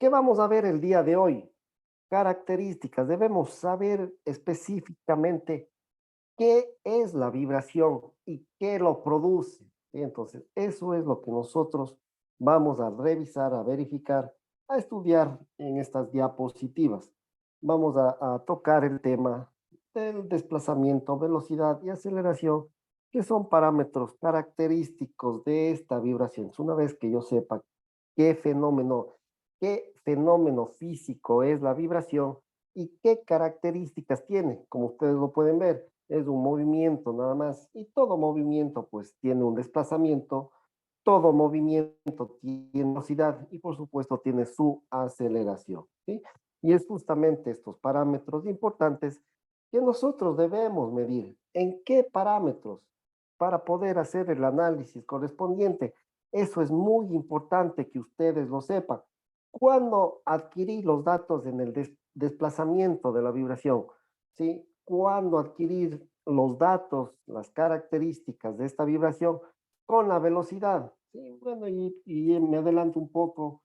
¿Qué vamos a ver el día de hoy? Características. Debemos saber específicamente qué es la vibración y qué lo produce. ¿Sí? Entonces, eso es lo que nosotros vamos a revisar, a verificar, a estudiar en estas diapositivas. Vamos a tocar el tema del desplazamiento, velocidad y aceleración, que son parámetros característicos de esta vibración. Una vez que yo sepa qué fenómeno, qué fenómeno físico es la vibración y qué características tiene, como ustedes lo pueden ver, es un movimiento nada más y todo movimiento pues tiene un desplazamiento, todo movimiento tiene velocidad y por supuesto tiene su aceleración, ¿sí? Y es justamente estos parámetros importantes que nosotros debemos medir. ¿En qué parámetros? Para poder hacer el análisis correspondiente. Eso es muy importante que ustedes lo sepan. Cuando adquirí los datos en el desplazamiento de la vibración, ¿sí? Cuando adquirir los datos, las características de esta vibración con la velocidad. Sí, bueno, y me adelanto un poco,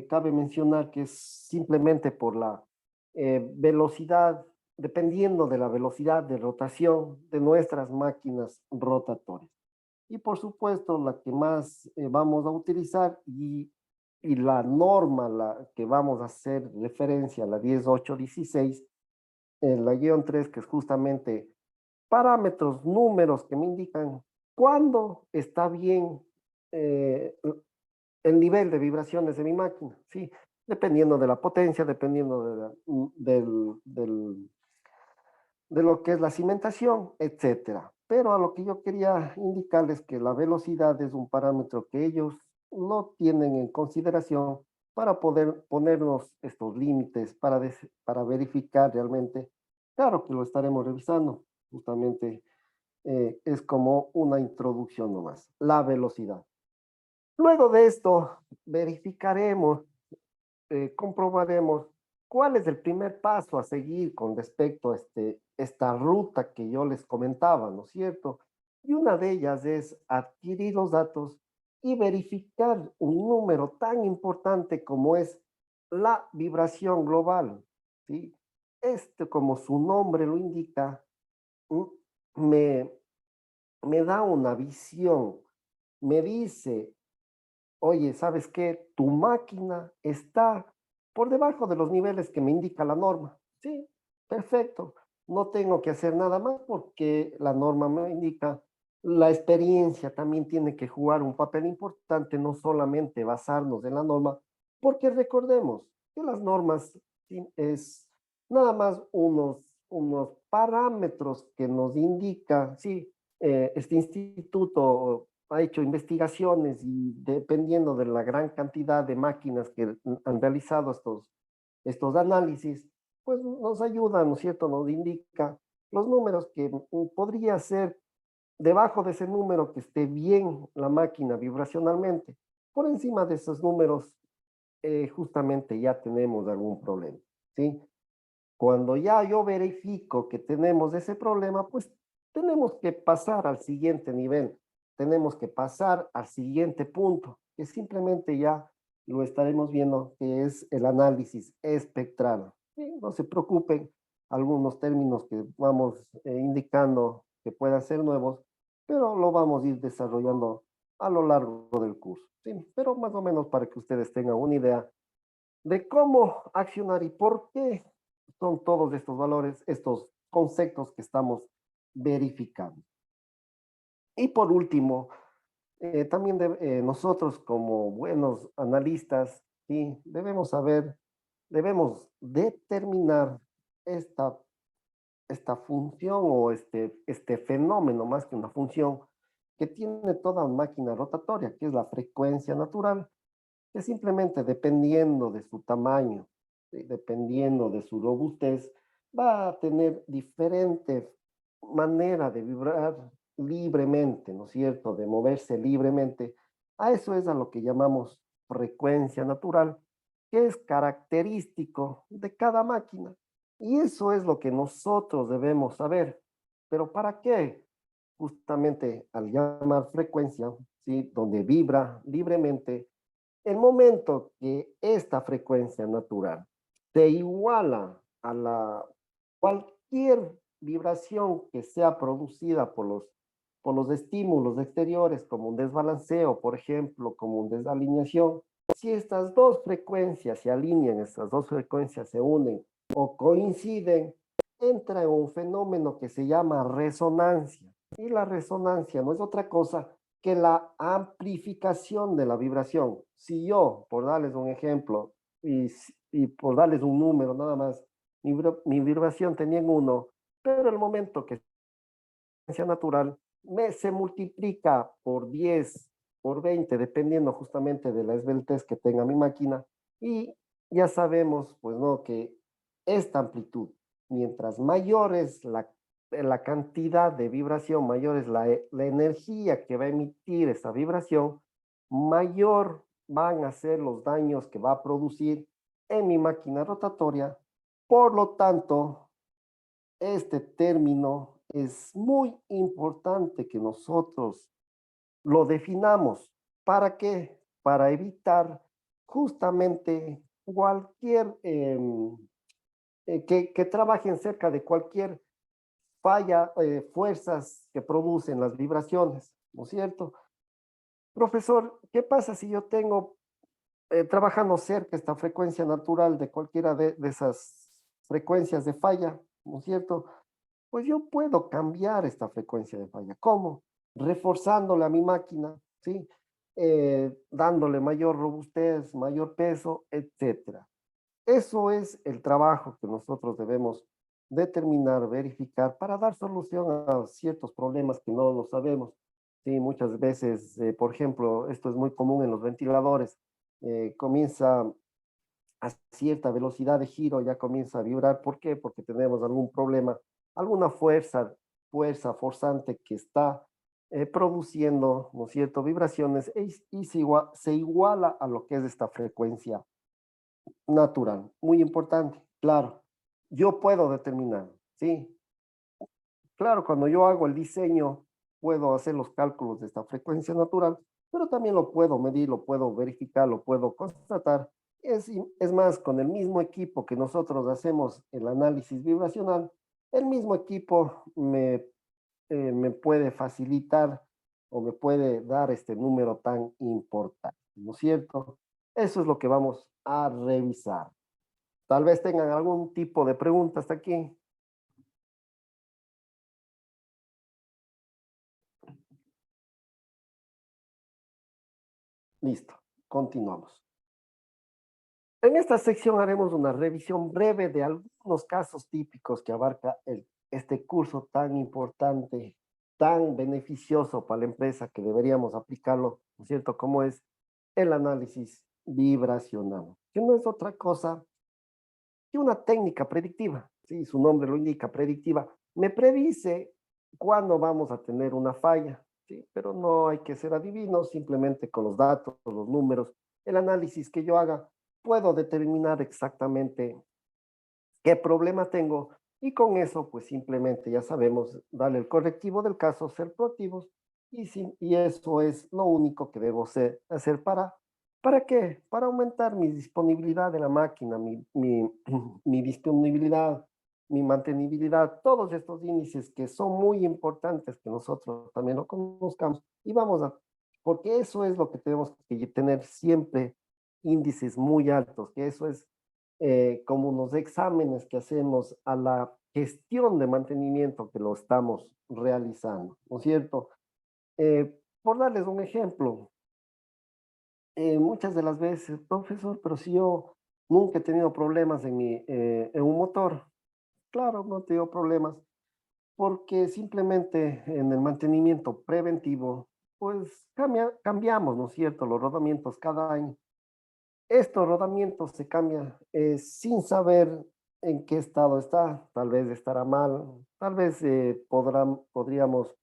cabe mencionar que es simplemente por la velocidad, dependiendo de la velocidad de rotación de nuestras máquinas rotatorias. Y por supuesto, la que más vamos a utilizar y la norma la que vamos a hacer referencia, la 10816, la guión 3, que es justamente parámetros, números que me indican cuándo está bien eh, el nivel de vibraciones de mi máquina, ¿sí? Dependiendo de la potencia, dependiendo de lo que es la cimentación, etcétera. Pero a lo que yo quería indicarles que la velocidad es un parámetro que ellos no tienen en consideración para poder ponernos estos límites, para verificar realmente. Claro que lo estaremos revisando, justamente es como una introducción nomás, la velocidad. Luego de esto, verificaremos, comprobaremos cuál es el primer paso a seguir con respecto a esta ruta que yo les comentaba, ¿no es cierto? Y una de ellas es adquirir los datos y verificar un número tan importante como es la vibración global, ¿sí? Como su nombre lo indica, mm, me, me da una visión, me dice, oye, ¿sabes qué? Tu máquina está por debajo de los niveles que me indica la norma. Sí, perfecto. No tengo que hacer nada más porque la norma me indica. La experiencia también tiene que jugar un papel importante, no solamente basarnos en la norma, porque recordemos que las normas sí, es nada más unos parámetros que nos indica, sí, este instituto ha hecho investigaciones y dependiendo de la gran cantidad de máquinas que han realizado estos análisis, pues nos ayuda, ¿no es cierto? Nos indica los números que podría ser debajo de ese número que esté bien la máquina vibracionalmente. Por encima de esos números, justamente ya tenemos algún problema, ¿sí? Cuando ya yo verifico que tenemos ese problema, pues tenemos que pasar al siguiente nivel, tenemos que pasar al siguiente punto, que simplemente ya lo estaremos viendo, que es el análisis espectral. Sí, no se preocupen, algunos términos que vamos indicando que puedan ser nuevos, pero lo vamos a ir desarrollando a lo largo del curso. Sí, pero más o menos para que ustedes tengan una idea de cómo accionar y por qué son todos estos valores, estos conceptos que estamos verificando. Y por último, también nosotros como buenos analistas, ¿sí? Debemos saber, debemos determinar esta, esta función o este fenómeno más que una función que tiene toda máquina rotatoria, que es la frecuencia natural, que simplemente dependiendo de su tamaño, ¿sí? Dependiendo de su robustez, va a tener diferente manera de vibrar libremente, ¿no es cierto? De moverse libremente. A eso es a lo que llamamos frecuencia natural, que es característico de cada máquina. Y eso es lo que nosotros debemos saber. ¿Pero para qué? Justamente al llamar frecuencia, ¿sí? Donde vibra libremente, El momento que esta frecuencia natural se iguala a cualquier vibración que sea producida por los estímulos exteriores, como un desbalanceo, por ejemplo, como una desalineación, si estas dos frecuencias se alinean, estas dos frecuencias se unen o coinciden, entra en un fenómeno que se llama resonancia. Y la resonancia no es otra cosa que la amplificación de la vibración. Si yo, por darles un ejemplo y por darles un número nada más, mi vibración tenía en uno, pero el momento que es natural se multiplica por 10, por 20, dependiendo justamente de la esbeltez que tenga mi máquina. Y ya sabemos, pues no, que esta amplitud, mientras mayor es la cantidad de vibración, mayor es la energía que va a emitir esa vibración, mayor van a ser los daños que va a producir en mi máquina rotatoria. Por lo tanto, este término es muy importante que nosotros lo definamos. ¿Para qué? Para evitar justamente cualquier, que trabajen cerca de cualquier falla, fuerzas que producen las vibraciones, ¿no es cierto? Profesor, ¿qué pasa si yo tengo trabajando cerca esta frecuencia natural de cualquiera de esas frecuencias de falla, ¿no es cierto? Pues yo puedo cambiar esta frecuencia de falla. ¿Cómo? Reforzándole a mi máquina, ¿sí? Dándole mayor robustez, mayor peso, etcétera. Eso es el trabajo que nosotros debemos determinar, verificar para dar solución a ciertos problemas que no lo sabemos. Sí, muchas veces, por ejemplo, esto es muy común en los ventiladores, comienza a cierta velocidad de giro, ya comienza a vibrar. ¿Por qué? Porque tenemos algún problema, alguna fuerza forzante que está produciendo, ¿no es cierto?, vibraciones y se iguala a lo que es esta frecuencia natural. Muy importante, claro. Yo puedo determinar, ¿sí? Claro, cuando yo hago el diseño, puedo hacer los cálculos de esta frecuencia natural, pero también lo puedo medir, lo puedo verificar, lo puedo constatar. Es más, con el mismo equipo que nosotros hacemos el análisis vibracional, el mismo equipo me puede facilitar o me puede dar este número tan importante, ¿no es cierto? Eso es lo que vamos a revisar. Tal vez tengan algún tipo de pregunta hasta aquí. Listo, continuamos. En esta sección haremos una revisión breve de algunos casos típicos que abarca este curso tan importante, tan beneficioso para la empresa que deberíamos aplicarlo, ¿no es cierto? Como es el análisis vibracional, que no es otra cosa que una técnica predictiva. Sí, su nombre lo indica, predictiva. Me predice cuándo vamos a tener una falla, ¿sí? Pero no hay que ser adivino, simplemente con los datos, los números, el análisis que yo haga, puedo determinar exactamente qué problema tengo y con eso, pues simplemente ya sabemos darle el correctivo del caso, ser proactivos y eso es lo único que debo hacer ¿para qué? Para aumentar mi disponibilidad de la máquina, mi disponibilidad, mi mantenibilidad, todos estos índices que son muy importantes que nosotros también lo conozcamos y porque eso es lo que tenemos que tener siempre índices muy altos, que eso es como unos exámenes que hacemos a la gestión de mantenimiento que lo estamos realizando, ¿no es cierto? Por darles un ejemplo, muchas de las veces, profesor, pero si yo nunca he tenido problemas en un motor, claro, no he tenido problemas, porque simplemente en el mantenimiento preventivo, pues cambiamos, ¿no es cierto?, los rodamientos cada año. Estos rodamientos se cambian sin saber en qué estado está, tal vez estará mal, tal vez podríamos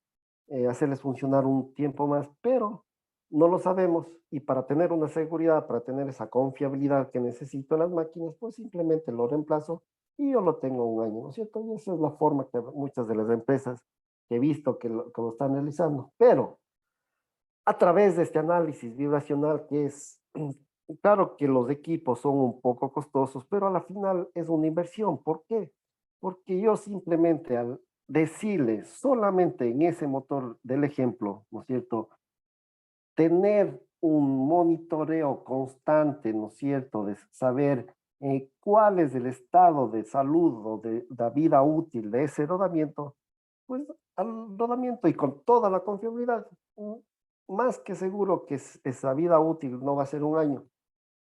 hacerles funcionar un tiempo más, pero no lo sabemos y para tener una seguridad, para tener esa confiabilidad que necesito en las máquinas, pues simplemente lo reemplazo y yo lo tengo un año, ¿no es cierto? Y esa es la forma que muchas de las empresas que he visto que lo están realizando, pero a través de este análisis vibracional que es Claro que los equipos son un poco costosos, pero a la final es una inversión. ¿Por qué? Porque yo simplemente al decirle solamente en ese motor del ejemplo, ¿no es cierto? Tener un monitoreo constante, ¿no es cierto? De saber cuál es el estado de salud o de vida útil de ese rodamiento, pues al rodamiento y con toda la confiabilidad, más que seguro que esa vida útil no va a ser un año.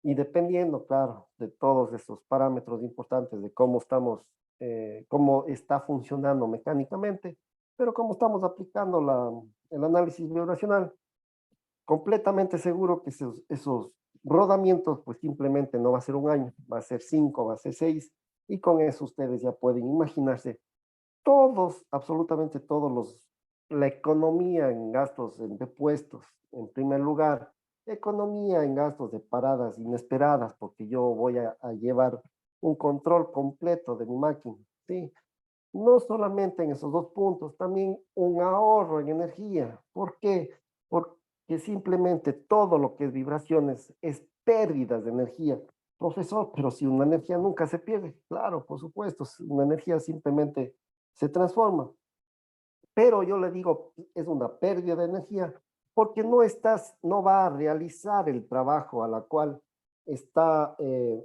Y dependiendo, claro, de todos esos parámetros importantes de cómo estamos, cómo está funcionando mecánicamente, pero cómo estamos aplicando el análisis vibracional, completamente seguro que esos rodamientos, pues simplemente no va a ser un año, va a ser 5, va a ser 6, y con eso ustedes ya pueden imaginarse todos, absolutamente todos la economía en gastos de puestos, en primer lugar, economía en gastos de paradas inesperadas, porque yo voy a llevar un control completo de mi máquina, ¿sí? No solamente en esos dos puntos, también un ahorro en energía. ¿Por qué? Porque simplemente todo lo que es vibraciones es pérdidas de energía. Profesor, pero si una energía nunca se pierde, claro, por supuesto, una energía simplemente se transforma. Pero yo le digo, es una pérdida de energía porque no va a realizar el trabajo a la cual está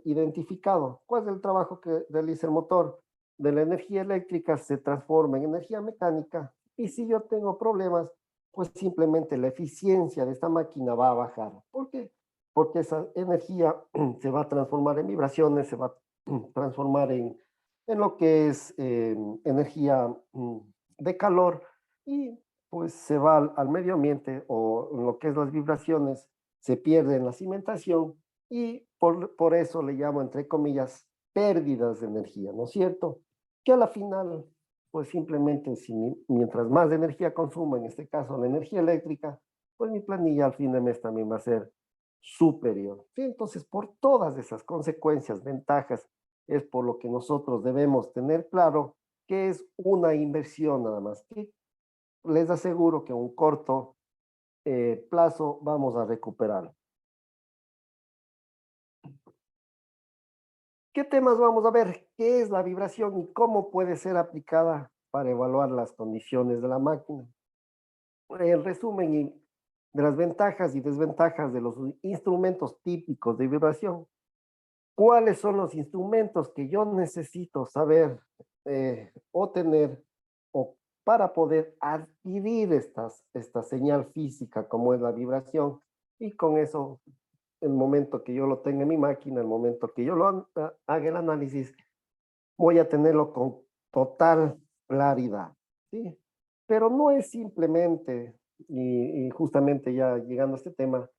identificado. ¿Cuál es el trabajo que realiza el motor? De la energía eléctrica se transforma en energía mecánica y si yo tengo problemas, pues simplemente la eficiencia de esta máquina va a bajar. ¿Por qué? Porque esa energía se va a transformar en vibraciones, se va a transformar en lo que es energía de calor y pues se va al medio ambiente o en lo que es las vibraciones, se pierde en la cimentación y por eso le llamo, entre comillas, pérdidas de energía, ¿no es cierto? Que a la final, pues simplemente si mientras más energía consuma, en este caso la energía eléctrica, pues mi planilla al fin de mes también va a ser superior. ¿Sí? Entonces, por todas esas consecuencias, ventajas, es por lo que nosotros debemos tener claro que es una inversión nada más, que les aseguro que a un corto plazo vamos a recuperar. ¿Qué temas vamos a ver? ¿Qué es la vibración y cómo puede ser aplicada para evaluar las condiciones de la máquina? El resumen de las ventajas y desventajas de los instrumentos típicos de vibración. ¿Cuáles son los instrumentos que yo necesito saber o tener o para poder adquirir esta señal física como es la vibración? Y con eso, el momento que yo lo tenga en mi máquina, el momento que yo haga el análisis, voy a tenerlo con total claridad, ¿sí? Pero no es simplemente, y justamente ya llegando a este tema,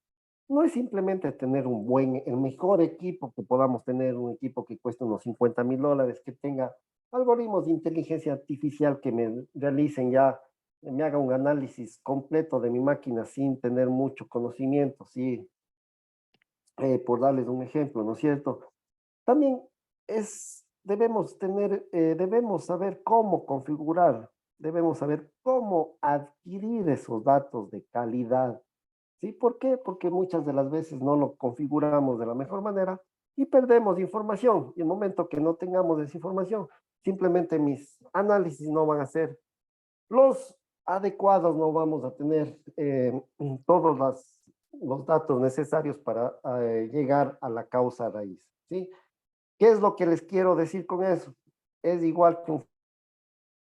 no es simplemente tener el mejor equipo que podamos tener, un equipo que cueste unos $50,000, que tenga algoritmos de inteligencia artificial que me realicen ya, me haga un análisis completo de mi máquina sin tener mucho conocimiento, sí, por darles un ejemplo, ¿no es cierto? También debemos saber cómo configurar, debemos saber cómo adquirir esos datos de calidad. ¿Sí? ¿Por qué? Porque muchas de las veces no lo configuramos de la mejor manera y perdemos información. Y el momento que no tengamos esa información, simplemente mis análisis no van a ser los adecuados, no vamos a tener todos los datos necesarios para llegar a la causa raíz. ¿Sí? ¿Qué es lo que les quiero decir con eso? Es igual que un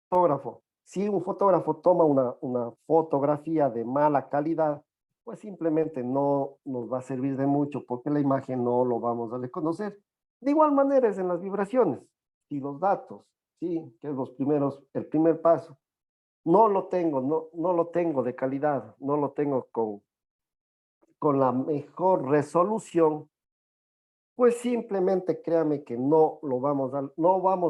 fotógrafo. Si un fotógrafo toma una fotografía de mala calidad, pues simplemente no nos va a servir de mucho porque la imagen no lo vamos a reconocer. De igual manera es en las vibraciones. Si los datos, sí, que es el primer paso, no lo tengo de calidad, no lo tengo con la mejor resolución, pues simplemente créame que no vamos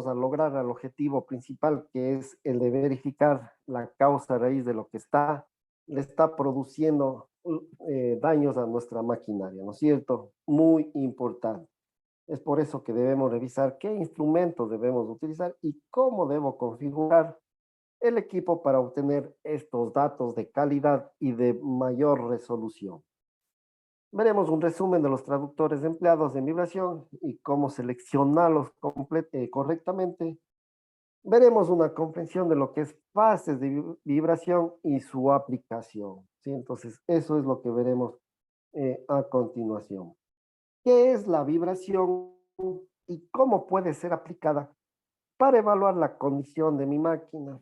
a lograr el objetivo principal, que es el de verificar la causa raíz de lo que le está produciendo daños a nuestra maquinaria, ¿no es cierto? Muy importante. Es por eso que debemos revisar qué instrumentos debemos utilizar y cómo debo configurar el equipo para obtener estos datos de calidad y de mayor resolución. Veremos un resumen de los traductores empleados en vibración y cómo seleccionarlos correctamente. Veremos una comprensión de lo que es fases de vibración y su aplicación, ¿sí? Entonces, eso es lo que veremos a continuación. ¿Qué es la vibración y cómo puede ser aplicada para evaluar la condición de mi máquina?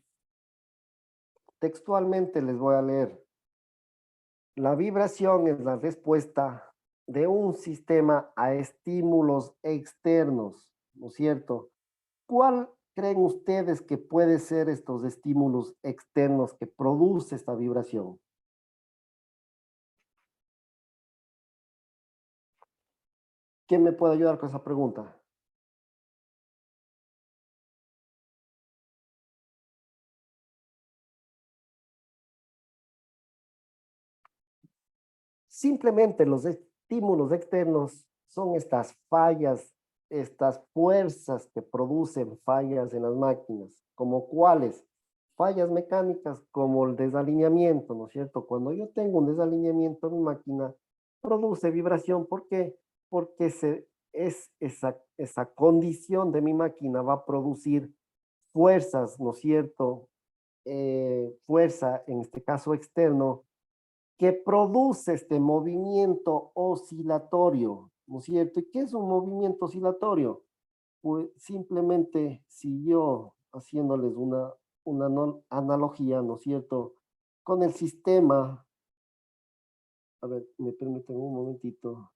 Textualmente les voy a leer. La vibración es la respuesta de un sistema a estímulos externos, ¿no es cierto? ¿Cuál creen ustedes que puede ser estos estímulos externos que produce esta vibración? ¿Quién me puede ayudar con esa pregunta? Simplemente los estímulos externos son estas fallas, estas fuerzas que producen fallas en las máquinas, como cuáles, fallas mecánicas como el desalineamiento, ¿no es cierto? Cuando yo tengo un desalineamiento en mi máquina, produce vibración. ¿Por qué? Porque esa condición de mi máquina va a producir fuerzas, ¿no es cierto? Fuerza, en este caso externo, que produce este movimiento oscilatorio, ¿no es cierto? ¿Y qué es un movimiento oscilatorio? Pues simplemente si yo, haciéndoles una analogía, ¿no es cierto? Con el sistema, a ver, me permiten un momentito,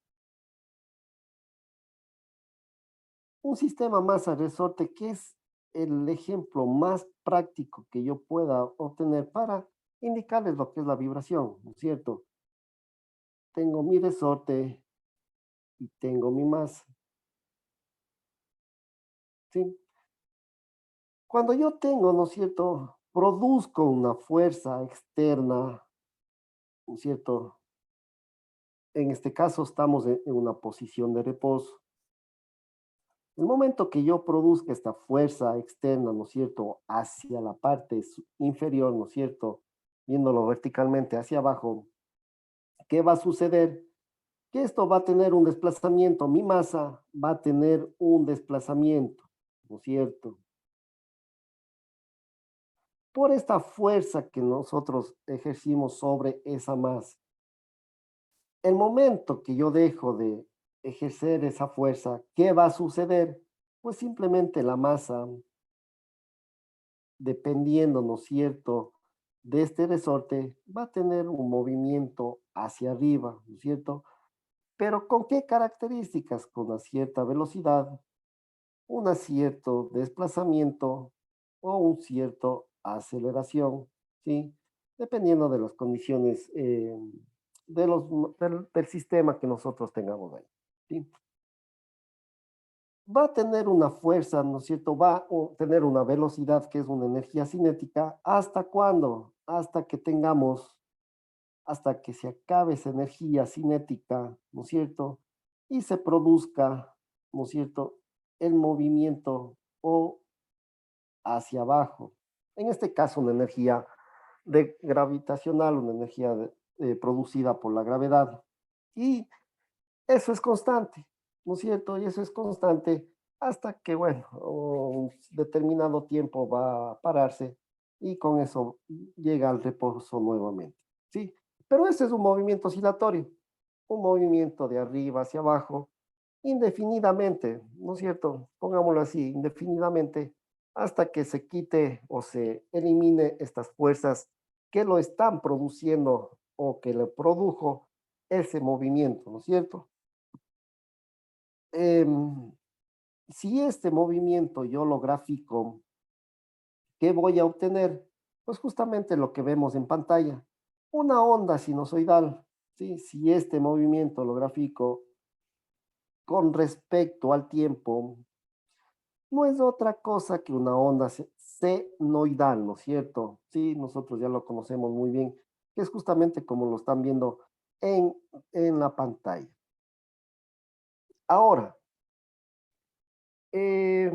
un sistema masa resorte, que es el ejemplo más práctico que yo pueda obtener para indicarles lo que es la vibración, ¿no es cierto? Tengo mi resorte y tengo mi masa, ¿sí? Cuando yo tengo, ¿no es cierto?, produzco una fuerza externa, ¿no es cierto? En este caso estamos en una posición de reposo. El momento que yo produzca esta fuerza externa, ¿no es cierto?, hacia la parte inferior, ¿no es cierto?, viéndolo verticalmente hacia abajo, ¿qué va a suceder? Que esto va a tener un desplazamiento, mi masa va a tener un desplazamiento, ¿no es cierto? Por esta fuerza que nosotros ejercimos sobre esa masa. El momento que yo dejo de ejercer esa fuerza, ¿qué va a suceder? Pues simplemente la masa, dependiendo, ¿no es cierto?, de este resorte, va a tener un movimiento hacia arriba, ¿no es cierto? Pero ¿con qué características? Con una cierta velocidad, un cierto desplazamiento o un cierto aceleración, ¿sí? Dependiendo de las condiciones del sistema que nosotros tengamos ahí, ¿sí? Va a tener una fuerza, ¿no es cierto? Va a tener una velocidad que es una energía cinética. ¿Hasta cuándo? Hasta que tengamos, hasta que se acabe esa energía cinética, ¿no es cierto? Y se produzca, ¿no es cierto?, el movimiento o hacia abajo. En este caso, una energía gravitacional, una energía producida por la gravedad. Y eso es constante, ¿no es cierto? Y eso es constante hasta que, bueno, un determinado tiempo va a pararse y con eso llega al reposo nuevamente, ¿sí? Pero ese es un movimiento oscilatorio, un movimiento de arriba hacia abajo, indefinidamente, ¿no es cierto? Pongámoslo así, indefinidamente, hasta que se quite o se elimine estas fuerzas que lo están produciendo o que le produjo ese movimiento, ¿no es cierto? Em, si este movimiento yo lo grafico, ¿qué voy a obtener? Pues justamente lo que vemos en pantalla, una onda sinusoidal, ¿sí? Si este movimiento lo grafico con respecto al tiempo, no es otra cosa que una onda senoidal, ¿no es cierto? Sí, nosotros ya lo conocemos muy bien, que es justamente como lo están viendo en, en la pantalla. Ahora, eh,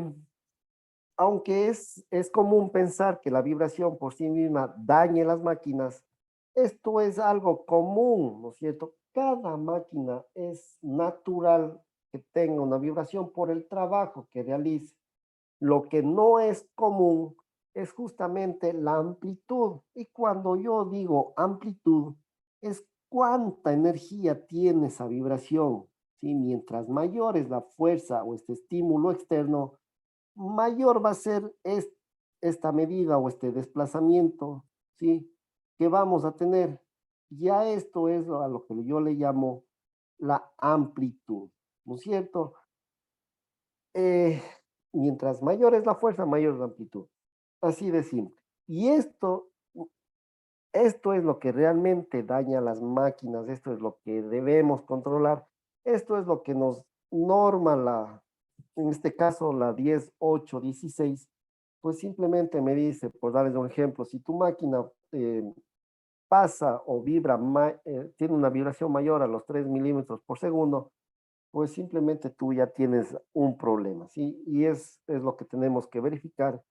aunque es común pensar que la vibración por sí misma dañe las máquinas, esto es algo común, ¿no es cierto? cada máquina es natural que tenga una vibración por el trabajo que realice. Lo que no es común es justamente la amplitud. Y cuando yo digo amplitud, es cuánta energía tiene esa vibración. ¿Sí? Mientras mayor es la fuerza o este estímulo externo, mayor va a ser esta medida o este desplazamiento, ¿sí? Que vamos a tener. Ya esto es a lo que yo le llamo la amplitud, ¿no es cierto? Eh, Mientras mayor es la fuerza, mayor es la amplitud. Así de simple. Y esto es lo que realmente daña las máquinas, esto es lo que debemos controlar, esto es lo que nos norma en este caso la 10.8.16, pues simplemente me dice, por darles un ejemplo, si tu máquina pasa o vibra, tiene una vibración mayor a los 3 milímetros por segundo, pues simplemente tú ya tienes un problema, ¿sí? Y es lo que tenemos que verificar.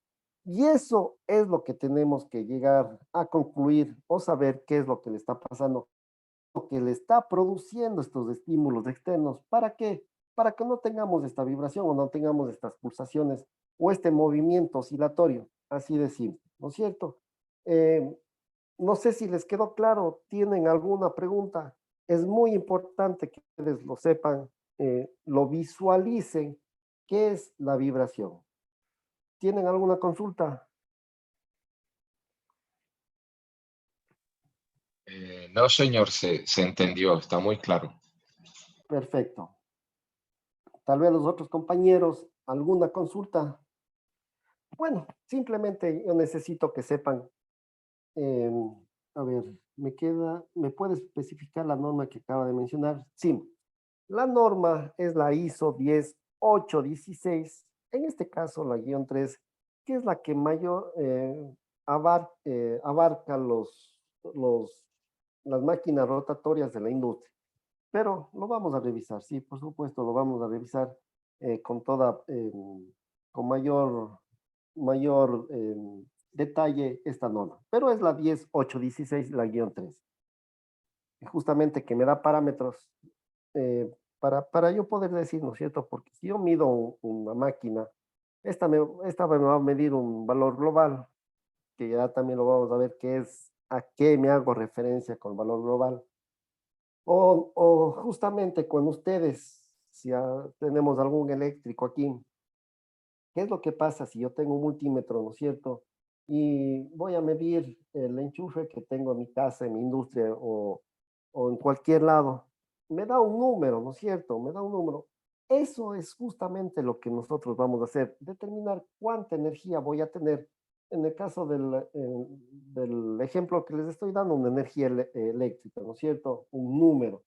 Y eso es lo que tenemos que llegar a concluir o saber qué es lo que le está pasando, lo que le está produciendo estos estímulos externos. ¿Para qué? Para que no tengamos esta vibración o no tengamos estas pulsaciones o este movimiento oscilatorio, así de simple, ¿no es cierto? Eh, no sé si les quedó claro, ¿tienen alguna pregunta? Es muy importante que ustedes lo sepan, lo visualicen, qué es la vibración. ¿Tienen alguna consulta? No, señor, se entendió, está muy claro. Perfecto. Tal vez los otros compañeros, ¿alguna consulta? Bueno, simplemente yo necesito que sepan, eh, a ver, ¿me puede especificar la norma que acaba de mencionar? Sí, la norma es la ISO 10816, en este caso la guión 3, que es la que mayor abarca las máquinas rotatorias de la industria. Pero lo vamos a revisar, sí, por supuesto, lo vamos a revisar con con mayor detalle esta norma. Pero es la 10816, la guión 3, justamente que me da parámetros para yo poder decir, ¿no es cierto? Porque si yo mido una máquina, esta me va a medir un valor global, que ya también lo vamos a ver qué es, a qué me hago referencia con valor global. O justamente con ustedes, si tenemos algún eléctrico aquí, ¿qué es lo que pasa si yo tengo un multímetro, ¿no es cierto? Y voy a medir el enchufe que tengo en mi casa, en mi industria o en cualquier lado. Me da un número, ¿no es cierto? Me da un número. Eso es justamente lo que nosotros vamos a hacer, determinar cuánta energía voy a tener. En el caso del ejemplo que les estoy dando, una energía eléctrica, ¿no es cierto? Un número.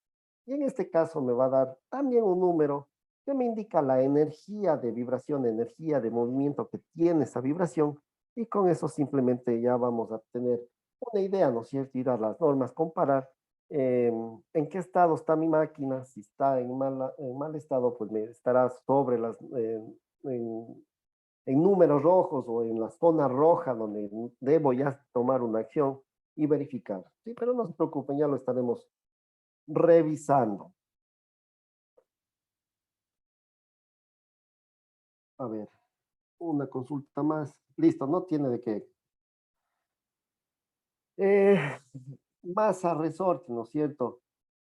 Y en este caso me va a dar también un número que me indica la energía de vibración, energía de movimiento que tiene esa vibración, y con eso simplemente ya vamos a tener una idea, ¿no es cierto? Ir a las normas, comparar en qué estado está mi máquina. Si está en mal estado, pues me estará sobre en números rojos o en la zona roja donde debo ya tomar una acción y verificar. Sí, pero no se preocupen, ya lo estaremos revisando. A ver, una consulta más. Listo, no tiene de qué. Eh, Masa, resorte, ¿no es cierto?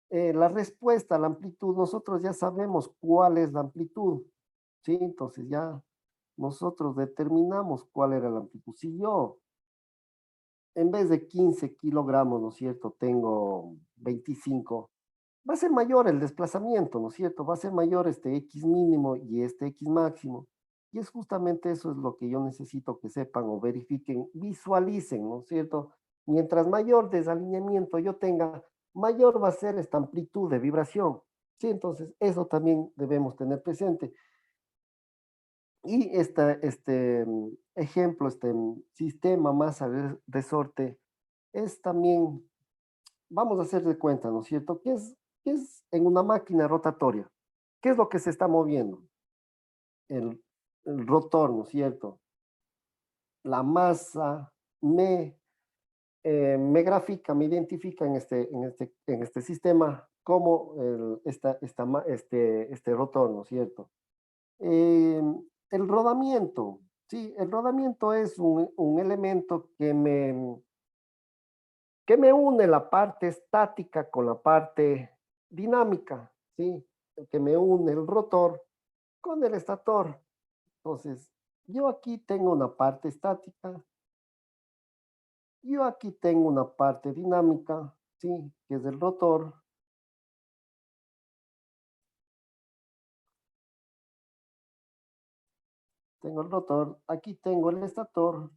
La respuesta, la amplitud, nosotros ya sabemos cuál es la amplitud, ¿sí? Entonces ya nosotros determinamos cuál era la amplitud. Si yo, en vez de 15 kilogramos, ¿no es cierto?, tengo 25, va a ser mayor el desplazamiento, ¿no es cierto? Va a ser mayor este X mínimo y este X máximo. Y es justamente eso es lo que yo necesito que sepan o verifiquen, visualicen, ¿no es cierto? Mientras mayor desalineamiento yo tenga, mayor va a ser esta amplitud de vibración. Sí, entonces eso también debemos tener presente. Y ejemplo, sistema masa resorte, es también, vamos a hacer de cuenta, ¿no es cierto? Qué es en una máquina rotatoria? ¿Qué es lo que se está moviendo? El, el rotor, ¿no es cierto? La masa me grafica, me identifica en este sistema como este rotor, ¿no es cierto? Eh, el rodamiento, sí, el rodamiento es un elemento que me une la parte estática con la parte dinámica, ¿sí? Que me une el rotor con el estator. Entonces, yo aquí tengo una parte estática, yo aquí tengo una parte dinámica, ¿sí? Que es el rotor. Tengo el rotor, aquí tengo el estator,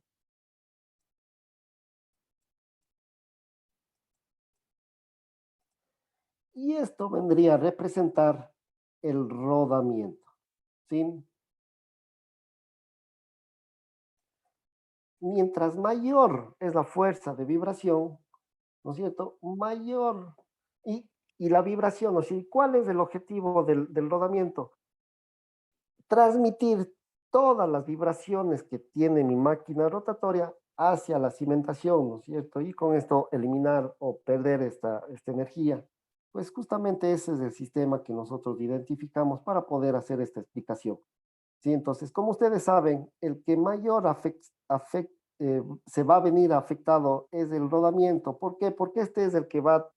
y esto vendría a representar el rodamiento, ¿sí? Mientras mayor es la fuerza de vibración, ¿no es cierto? Mayor, y, y la vibración, ¿no es cierto? ¿Cuál es el objetivo del rodamiento? Transmitir todas las vibraciones que tiene mi máquina rotatoria hacia la cimentación, ¿no es cierto? Y con esto eliminar o perder esta energía. Pues justamente ese es el sistema que nosotros identificamos para poder hacer esta explicación. Sí, entonces, como ustedes saben, el que mayor se va a venir afectado es el rodamiento. ¿Por qué? Porque este es el que va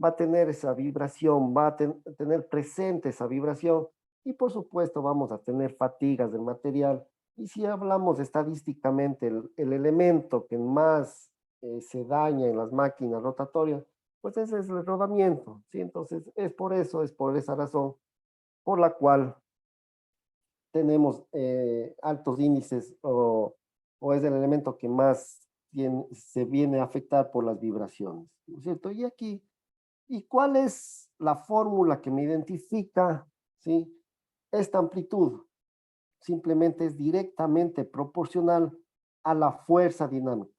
a tener esa vibración, va a tener presente esa vibración, y por supuesto vamos a tener fatigas del material. Y si hablamos estadísticamente, el elemento que más se daña en las máquinas rotatorias, pues ese es el rodamiento, ¿sí? Entonces, es por esa razón por la cual tenemos altos índices, o es el elemento que más se viene a afectar por las vibraciones, ¿no es cierto? Y aquí, ¿y cuál es la fórmula que me identifica, ¿sí? Esta amplitud simplemente es directamente proporcional a la fuerza dinámica.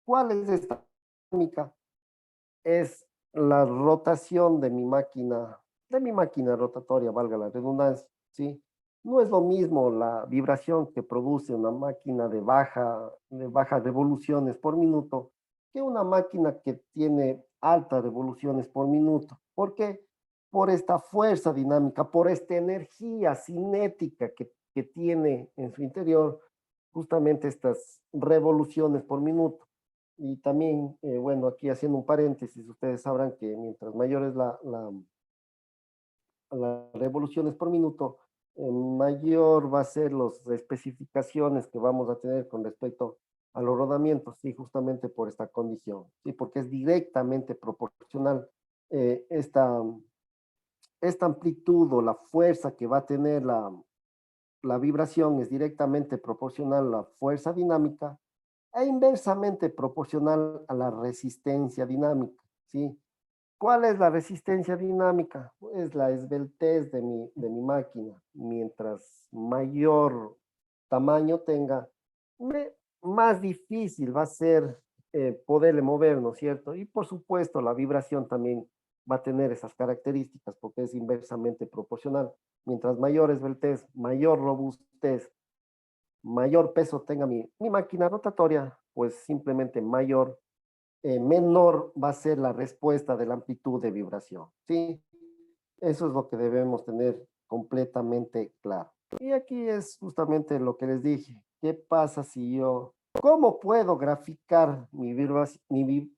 ¿Cuál es esta dinámica? Es la rotación de mi máquina rotatoria, valga la redundancia, ¿sí? No es lo mismo la vibración que produce una máquina de bajas revoluciones por minuto que una máquina que tiene altas revoluciones por minuto. ¿Por qué? Por esta fuerza dinámica, por esta energía cinética que tiene en su interior justamente estas revoluciones por minuto. Y también, bueno, aquí haciendo un paréntesis, ustedes sabrán que mientras mayor es las revoluciones por minuto, mayor va a ser las especificaciones que vamos a tener con respecto a los rodamientos, sí, justamente por esta condición, sí, porque es directamente proporcional esta amplitud o la fuerza que va a tener la vibración es directamente proporcional a la fuerza dinámica e inversamente proporcional a la resistencia dinámica, ¿sí? ¿Cuál es la resistencia dinámica? Es la esbeltez de mi máquina. Mientras mayor tamaño tenga, más difícil va a ser poderle mover, ¿no es cierto? Y por supuesto, la vibración también va a tener esas características porque es inversamente proporcional. Mientras mayor esbeltez, mayor robustez, mayor peso tenga mi máquina rotatoria, pues simplemente menor va a ser la respuesta de la amplitud de vibración, ¿sí? Eso es lo que debemos tener completamente claro. Y aquí es justamente lo que les dije. ¿Qué pasa si cómo puedo graficar mi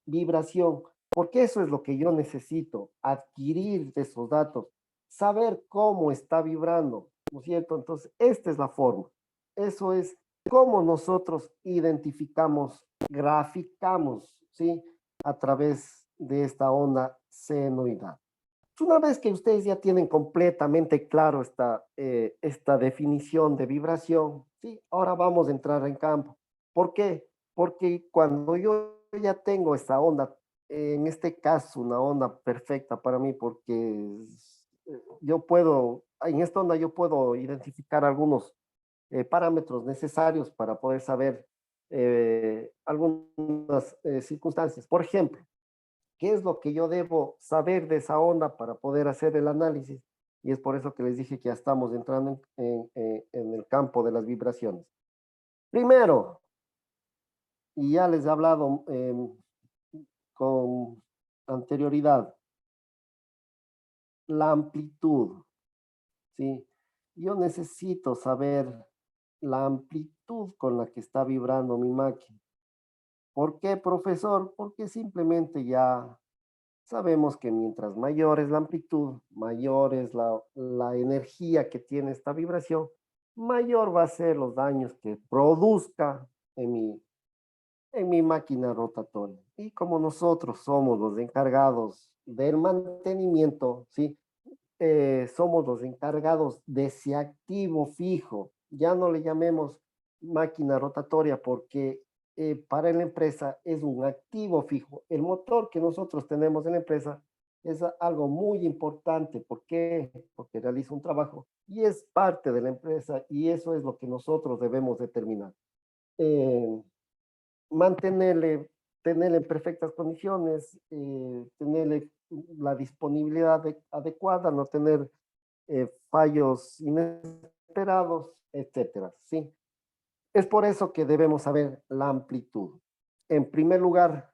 vibración? Porque eso es lo que yo necesito, adquirir de esos datos, saber cómo está vibrando, ¿no es cierto? Entonces, esta es la forma. Eso es cómo nosotros identificamos, graficamos, ¿sí? A través de esta onda senoidal. Una vez que ustedes ya tienen completamente claro esta definición de vibración, ¿sí? Ahora vamos a entrar en campo. ¿Por qué? Porque cuando yo ya tengo esta onda, en este caso una onda perfecta para mí, porque en esta onda yo puedo identificar algunos parámetros necesarios para poder saber algunas circunstancias. Por ejemplo, ¿qué es lo que yo debo saber de esa onda para poder hacer el análisis? Y es por eso que les dije que ya estamos entrando en el campo de las vibraciones. Primero, y ya les he hablado con anterioridad, la amplitud, ¿sí? Yo necesito saber la amplitud con la que está vibrando mi máquina. ¿Por qué, profesor? Porque simplemente ya sabemos que mientras mayor es la amplitud, mayor es la energía que tiene esta vibración, mayor va a ser los daños que produzca en mi máquina rotatoria. Y como nosotros somos los encargados del mantenimiento, ¿sí? Somos los encargados de ese activo fijo. Ya no le llamemos máquina rotatoria porque para la empresa es un activo fijo. El motor que nosotros tenemos en la empresa es algo muy importante. ¿Por qué? Porque realiza un trabajo y es parte de la empresa y eso es lo que nosotros debemos determinar. Eh, mantenerle, tenerle en perfectas condiciones, tenerle la disponibilidad adecuada, no tener fallos inesperados, etcétera, ¿sí? Es por eso que debemos saber la amplitud. En primer lugar,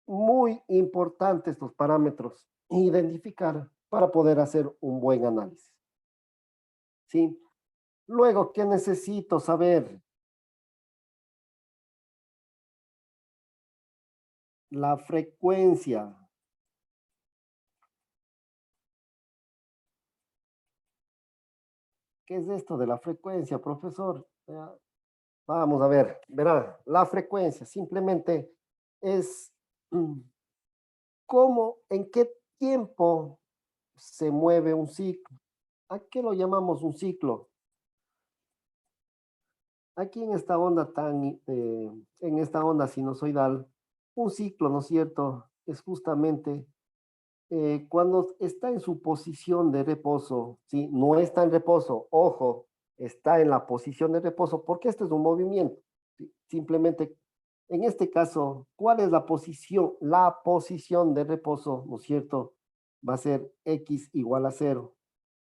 muy importantes estos parámetros, identificar para poder hacer un buen análisis, ¿sí? Luego, ¿qué necesito saber? La frecuencia. ¿Qué es esto de la frecuencia, profesor? Vamos a ver, verá, la frecuencia simplemente es cómo, en qué tiempo se mueve un ciclo. ¿A qué lo llamamos un ciclo? Aquí en esta onda en esta onda sinusoidal, un ciclo, ¿no es cierto? Es justamente cuando está en su posición de reposo, ¿sí? No está en reposo, ojo, está en la posición de reposo, porque esto es un movimiento. ¿Sí? Simplemente, en este caso, ¿cuál es la posición? La posición de reposo, ¿no es cierto? Va a ser x igual a cero,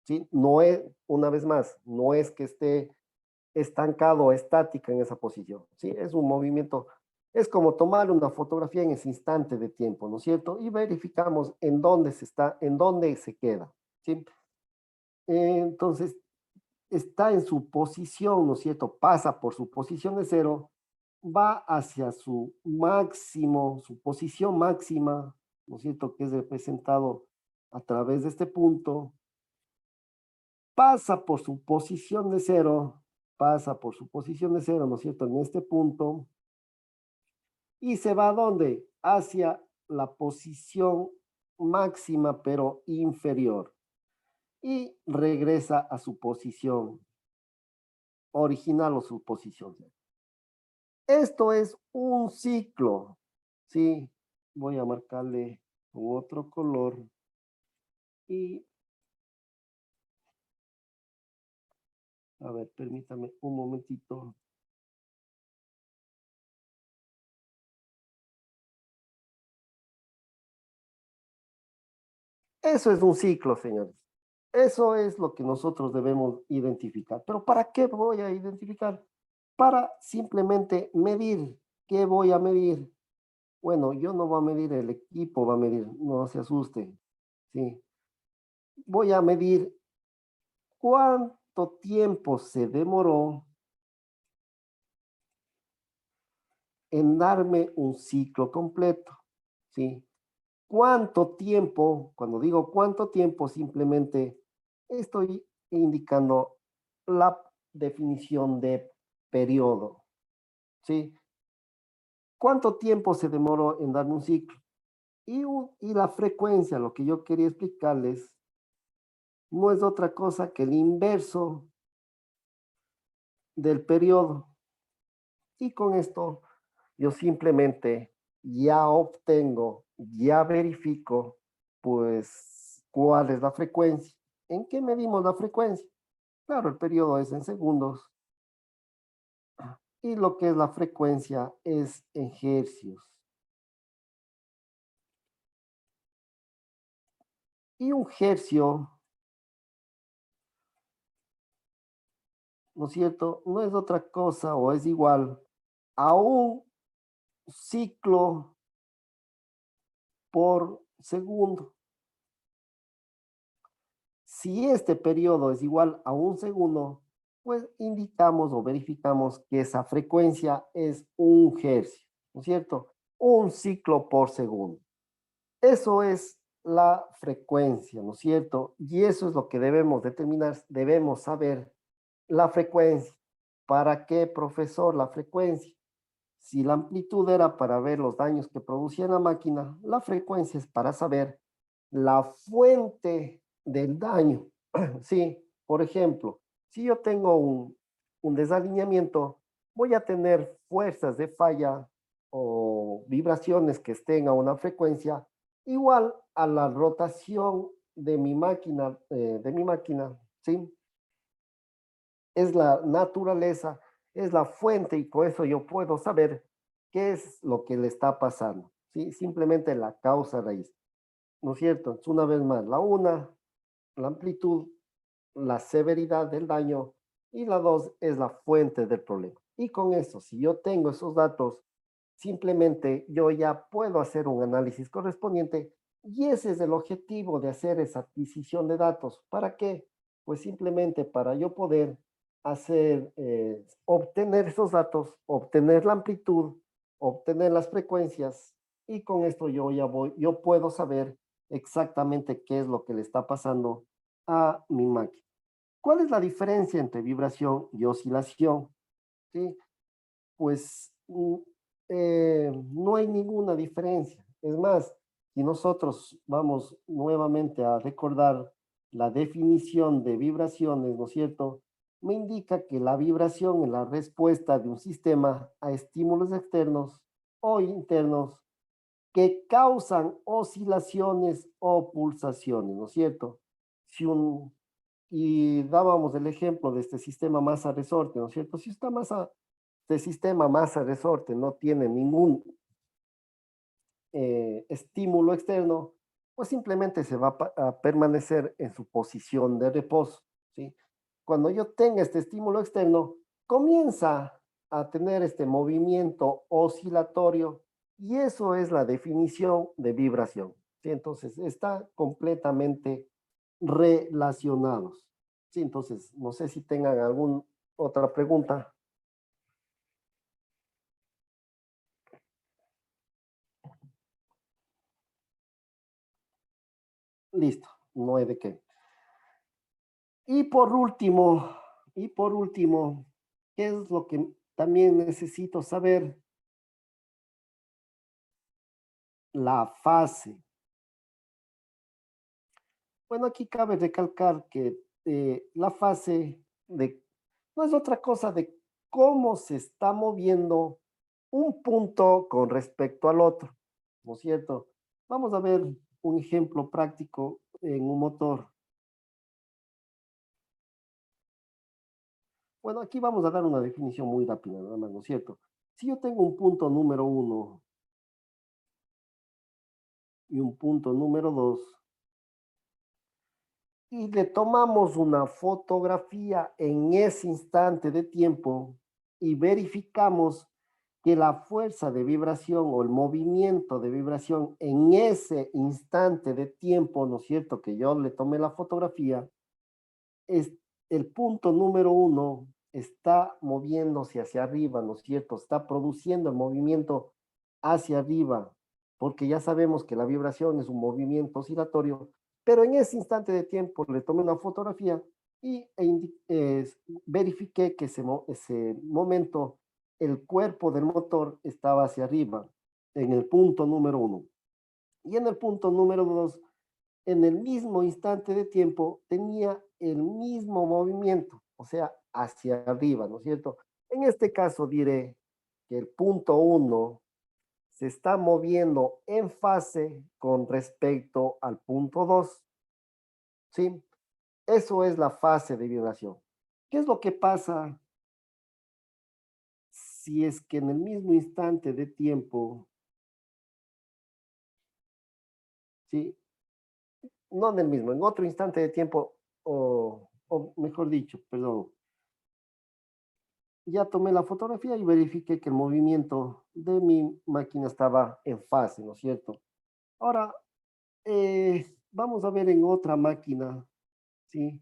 ¿sí? No es, una vez más, no es que esté estancado o estática en esa posición, ¿sí? Es un movimiento, es como tomar una fotografía en ese instante de tiempo, ¿no es cierto? Y verificamos en dónde se está, en dónde se queda, ¿sí? Entonces, está en su posición, ¿no es cierto? Pasa por su posición de cero, va hacia su máximo, su posición máxima, ¿no es cierto? Que es representado a través de este punto, pasa por su posición de cero, pasa por su posición de cero, ¿no es cierto? En este punto, y se va a dónde? Hacia la posición máxima, pero inferior, y regresa a su posición original o su posición. Esto es un ciclo, ¿sí? Voy a marcarle con otro color y, a ver, permítame un momentito. Eso es un ciclo, señores. Eso es lo que nosotros debemos identificar. Pero ¿para qué voy a identificar? Para simplemente medir. ¿Qué voy a medir? Bueno, yo no voy a medir, el equipo va a medir, no se asuste. Sí. Voy a medir cuánto tiempo se demoró en darme un ciclo completo. ¿Sí? ¿Cuánto tiempo? Cuando digo cuánto tiempo, simplemente estoy indicando la definición de periodo, ¿sí? ¿Cuánto tiempo se demoró en darme un ciclo? Y la frecuencia, lo que yo quería explicarles, no es otra cosa que el inverso del periodo. Y con esto yo simplemente ya obtengo, ya verifico, pues, cuál es la frecuencia. ¿En qué medimos la frecuencia? Claro, el periodo es en segundos y lo que es la frecuencia es en hercios. Y un hercio, ¿no es cierto? No es otra cosa o es igual a un ciclo por segundo. Si este periodo es igual a un segundo, pues indicamos o verificamos que esa frecuencia es un hercio, ¿no es cierto? Un ciclo por segundo. Eso es la frecuencia, ¿no es cierto? Y eso es lo que debemos determinar, debemos saber la frecuencia. ¿Para qué, profesor, la frecuencia? Si la amplitud era para ver los daños que producía la máquina, la frecuencia es para saber la fuente del daño. Sí, por ejemplo, si yo tengo un desalineamiento, voy a tener fuerzas de falla o vibraciones que estén a una frecuencia igual a la rotación de mi máquina, ¿sí? Es la naturaleza, es la fuente y con eso yo puedo saber qué es lo que le está pasando, ¿sí? Simplemente la causa raíz, ¿no es cierto? Entonces, una vez más, la amplitud, la severidad del daño y la dos es la fuente del problema. Y con eso, si yo tengo esos datos, simplemente yo ya puedo hacer un análisis correspondiente y ese es el objetivo de hacer esa adquisición de datos. ¿Para qué? Pues simplemente para yo poder obtener esos datos, obtener la amplitud, obtener las frecuencias y con esto yo puedo saber exactamente qué es lo que le está pasando a mi máquina. ¿Cuál es la diferencia entre vibración y oscilación? ¿Sí? Pues no hay ninguna diferencia. Es más, si nosotros vamos nuevamente a recordar la definición de vibraciones, ¿no es cierto? Me indica que la vibración es la respuesta de un sistema a estímulos externos o internos que causan oscilaciones o pulsaciones, ¿no es cierto? Si un, y dábamos el ejemplo de este sistema masa-resorte, ¿no es cierto? Si este sistema masa-resorte no tiene ningún estímulo externo, pues simplemente se va a permanecer en su posición de reposo, ¿sí? Cuando yo tenga este estímulo externo, comienza a tener este movimiento oscilatorio y eso es la definición de vibración, ¿sí? Entonces, está completamente relacionados, ¿sí? Entonces, no sé si tengan alguna otra pregunta. Listo, no hay de qué. Y por último, y por último, ¿qué es lo que también necesito saber? La fase. Bueno, aquí cabe recalcar que la fase no es otra cosa de cómo se está moviendo un punto con respecto al otro, ¿no es cierto? Vamos a ver un ejemplo práctico en un motor. Bueno, aquí vamos a dar una definición muy rápida, nada más, ¿no es cierto? Si yo tengo un punto número uno y un punto número 2 y le tomamos una fotografía en ese instante de tiempo y verificamos que la fuerza de vibración o el movimiento de vibración en ese instante de tiempo, ¿no es cierto?, que yo le tomé la fotografía, es el punto número uno está moviéndose hacia arriba, ¿no es cierto? Está produciendo el movimiento hacia arriba, porque ya sabemos que la vibración es un movimiento oscilatorio, pero en ese instante de tiempo le tomé una fotografía y verifiqué que ese momento el cuerpo del motor estaba hacia arriba, en el punto número uno. Y en el punto número dos, en el mismo instante de tiempo tenía el mismo movimiento, o sea, hacia arriba, ¿no es cierto? En este caso diré que el punto uno se está moviendo en fase con respecto al punto 2, ¿sí? Eso es la fase de vibración. ¿Qué es lo que pasa si es que en el mismo instante de tiempo, ¿sí? No en el mismo, en otro instante de tiempo, o mejor dicho, perdón, ya tomé la fotografía y verifiqué que el movimiento de mi máquina estaba en fase, ¿no es cierto? Ahora, vamos a ver en otra máquina, ¿sí?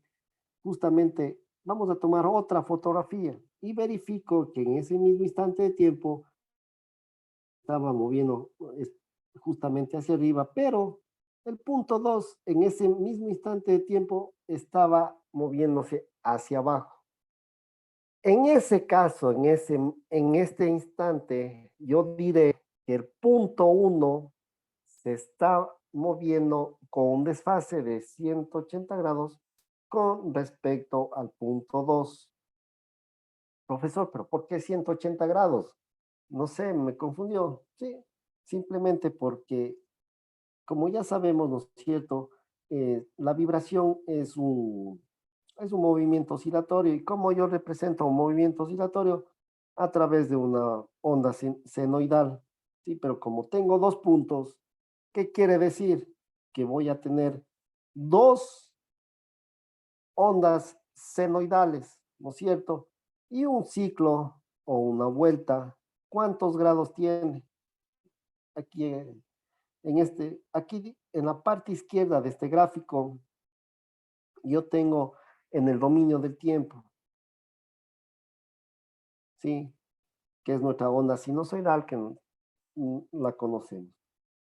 Justamente vamos a tomar otra fotografía y verifico que en ese mismo instante de tiempo estaba moviendo justamente hacia arriba, pero el punto 2 en ese mismo instante de tiempo estaba moviéndose hacia abajo. En ese caso, en este instante, yo diré que el punto uno se está moviendo con un desfase de 180 grados con respecto al punto 2. Profesor, pero ¿por qué 180 grados? No sé, me confundió. Sí, simplemente porque, como ya sabemos, ¿no es cierto? La vibración es un movimiento oscilatorio y como yo represento un movimiento oscilatorio a través de una onda senoidal, ¿sí? Pero como tengo dos puntos, ¿qué quiere decir? Que voy a tener dos ondas senoidales, ¿no es cierto? Y un ciclo o una vuelta, ¿cuántos grados tiene? Aquí aquí en la parte izquierda de este gráfico, yo tengo en el dominio del tiempo, ¿sí? Que es nuestra onda sinusoidal, que la conocemos.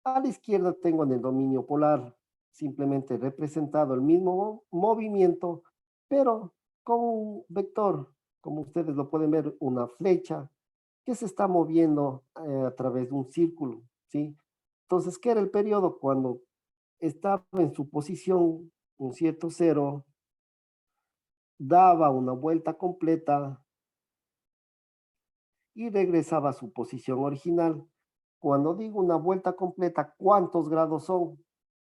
A la izquierda tengo en el dominio polar, simplemente representado el mismo movimiento, pero con un vector, como ustedes lo pueden ver, una flecha que se está moviendo a través de un círculo, ¿sí? Entonces, ¿qué era el periodo? Cuando estaba en su posición, un cierto cero, daba una vuelta completa y regresaba a su posición original. Cuando digo una vuelta completa, ¿cuántos grados son?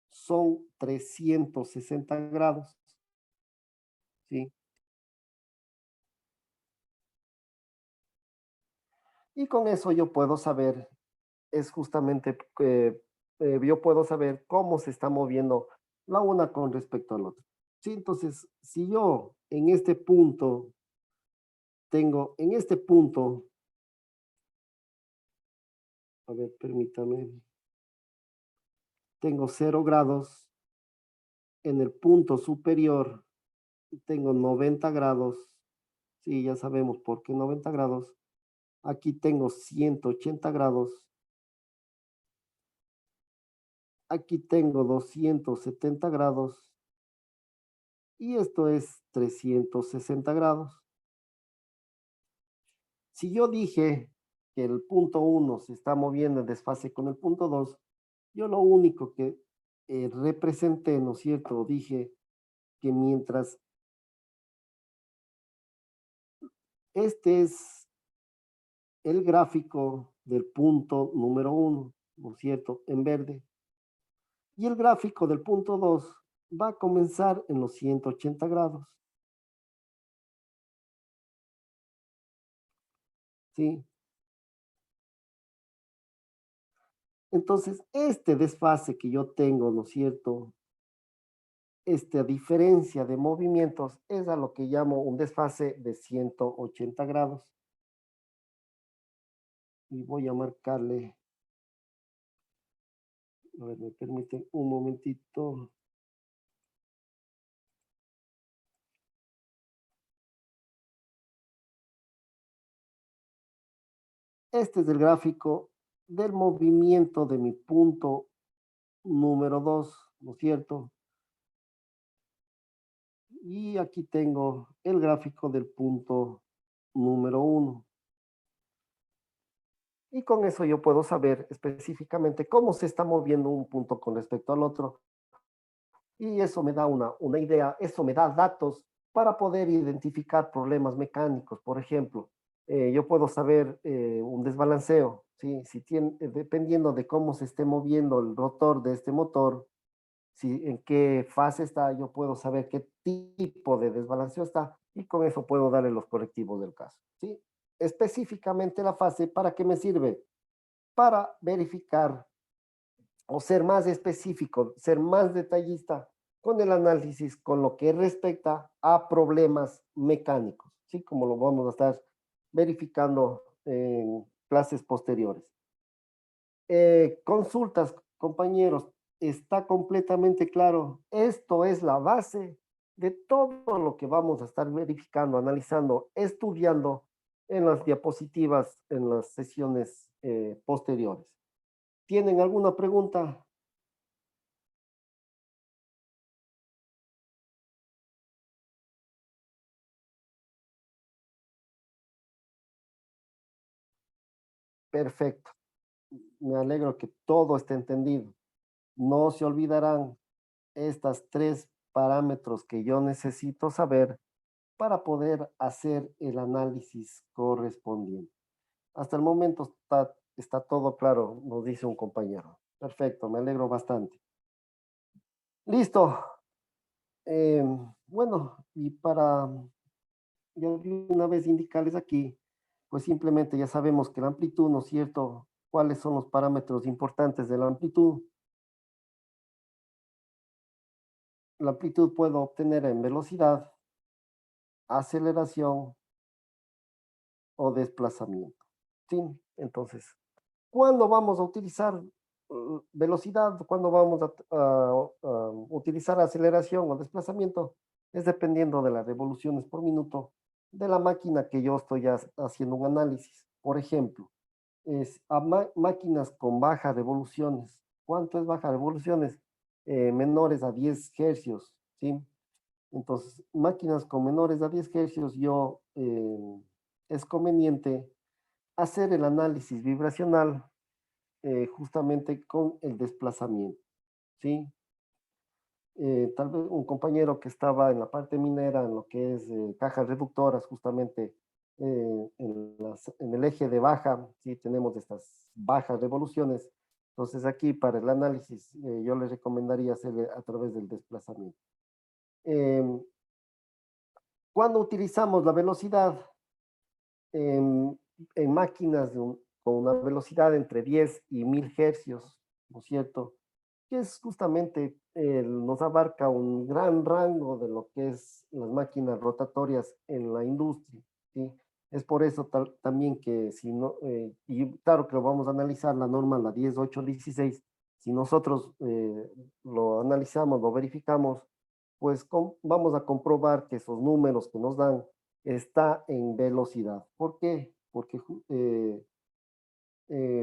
Son 360 grados, ¿sí? Y con eso yo puedo saber, es justamente que yo puedo saber cómo se está moviendo la una con respecto al otro. Sí, entonces, si yo en este punto en este punto, a ver, permítame, tengo 0 grados, en el punto superior tengo 90 grados, sí, ya sabemos por qué 90 grados, aquí tengo 180 grados, aquí tengo 270 grados y esto es 360 grados. Si yo dije que el punto uno se está moviendo en desfase con el punto 2, yo lo único que representé, ¿no es cierto? Dije que mientras este es el gráfico del punto número uno, ¿no es cierto? En verde. Y el gráfico del punto 2 va a comenzar en los 180 grados, ¿sí? Entonces, este desfase que yo tengo, ¿no es cierto? Esta diferencia de movimientos es a lo que llamo un desfase de 180 grados. Y voy a marcarle, a ver, me permiten un momentito. Este es el gráfico del movimiento de mi punto número 2, ¿no es cierto? Y aquí tengo el gráfico del punto número uno. Y con eso yo puedo saber específicamente cómo se está moviendo un punto con respecto al otro. Y eso me da una idea, eso me da datos para poder identificar problemas mecánicos. Por ejemplo, yo puedo saber un desbalanceo, ¿sí? Si tiene, dependiendo de cómo se esté moviendo el rotor de este motor, si en qué fase está, yo puedo saber qué tipo de desbalanceo está y con eso puedo darle los correctivos del caso, ¿sí? Específicamente la fase, ¿para qué me sirve? Para verificar o ser más específico, ser más detallista con el análisis con lo que respecta a problemas mecánicos, ¿sí? Como lo vamos a estar verificando en clases posteriores. Consultas, compañeros, está completamente claro. Esto es la base de todo lo que vamos a estar verificando, analizando, estudiando en las diapositivas, en las sesiones posteriores. ¿Tienen alguna pregunta? Perfecto. Me alegro que todo esté entendido. No se olvidarán estas tres parámetros que yo necesito saber para poder hacer el análisis correspondiente. Hasta el momento está todo claro, nos dice un compañero. Perfecto, me alegro bastante. Listo. Eh, bueno, y para ya de una vez indicarles aquí, pues simplemente ya sabemos que la amplitud, ¿no es cierto? ¿Cuáles son los parámetros importantes de la amplitud? La amplitud puedo obtener en velocidad, aceleración o desplazamiento. ¿Sí? Entonces, ¿cuándo vamos a utilizar velocidad? ¿Cuándo vamos a utilizar aceleración o desplazamiento? Es dependiendo de las revoluciones por minuto de la máquina que yo estoy haciendo un análisis. Por ejemplo, máquinas con bajas revoluciones. ¿Cuánto es bajas revoluciones? Menores a 10 hercios, ¿sí? Entonces, máquinas con menores a 10 hercios, es conveniente hacer el análisis vibracional justamente con el desplazamiento, ¿sí? Tal vez un compañero que estaba en la parte minera, en lo que es cajas reductoras, justamente en el eje de baja, ¿sí? Tenemos estas bajas revoluciones. Entonces aquí para el análisis yo les recomendaría hacer a través del desplazamiento. Em, Cuando utilizamos la velocidad en, en máquinas con una velocidad entre 10 y 1000 hercios, ¿no es cierto? Que es justamente, nos abarca un gran rango de lo que es las máquinas rotatorias en la industria, ¿sí? Es por eso también que si no, y claro que lo vamos a analizar, la norma, la 10816, si nosotros lo analizamos, lo verificamos, pues vamos a comprobar que esos números que nos dan está en velocidad. ¿Por qué? Porque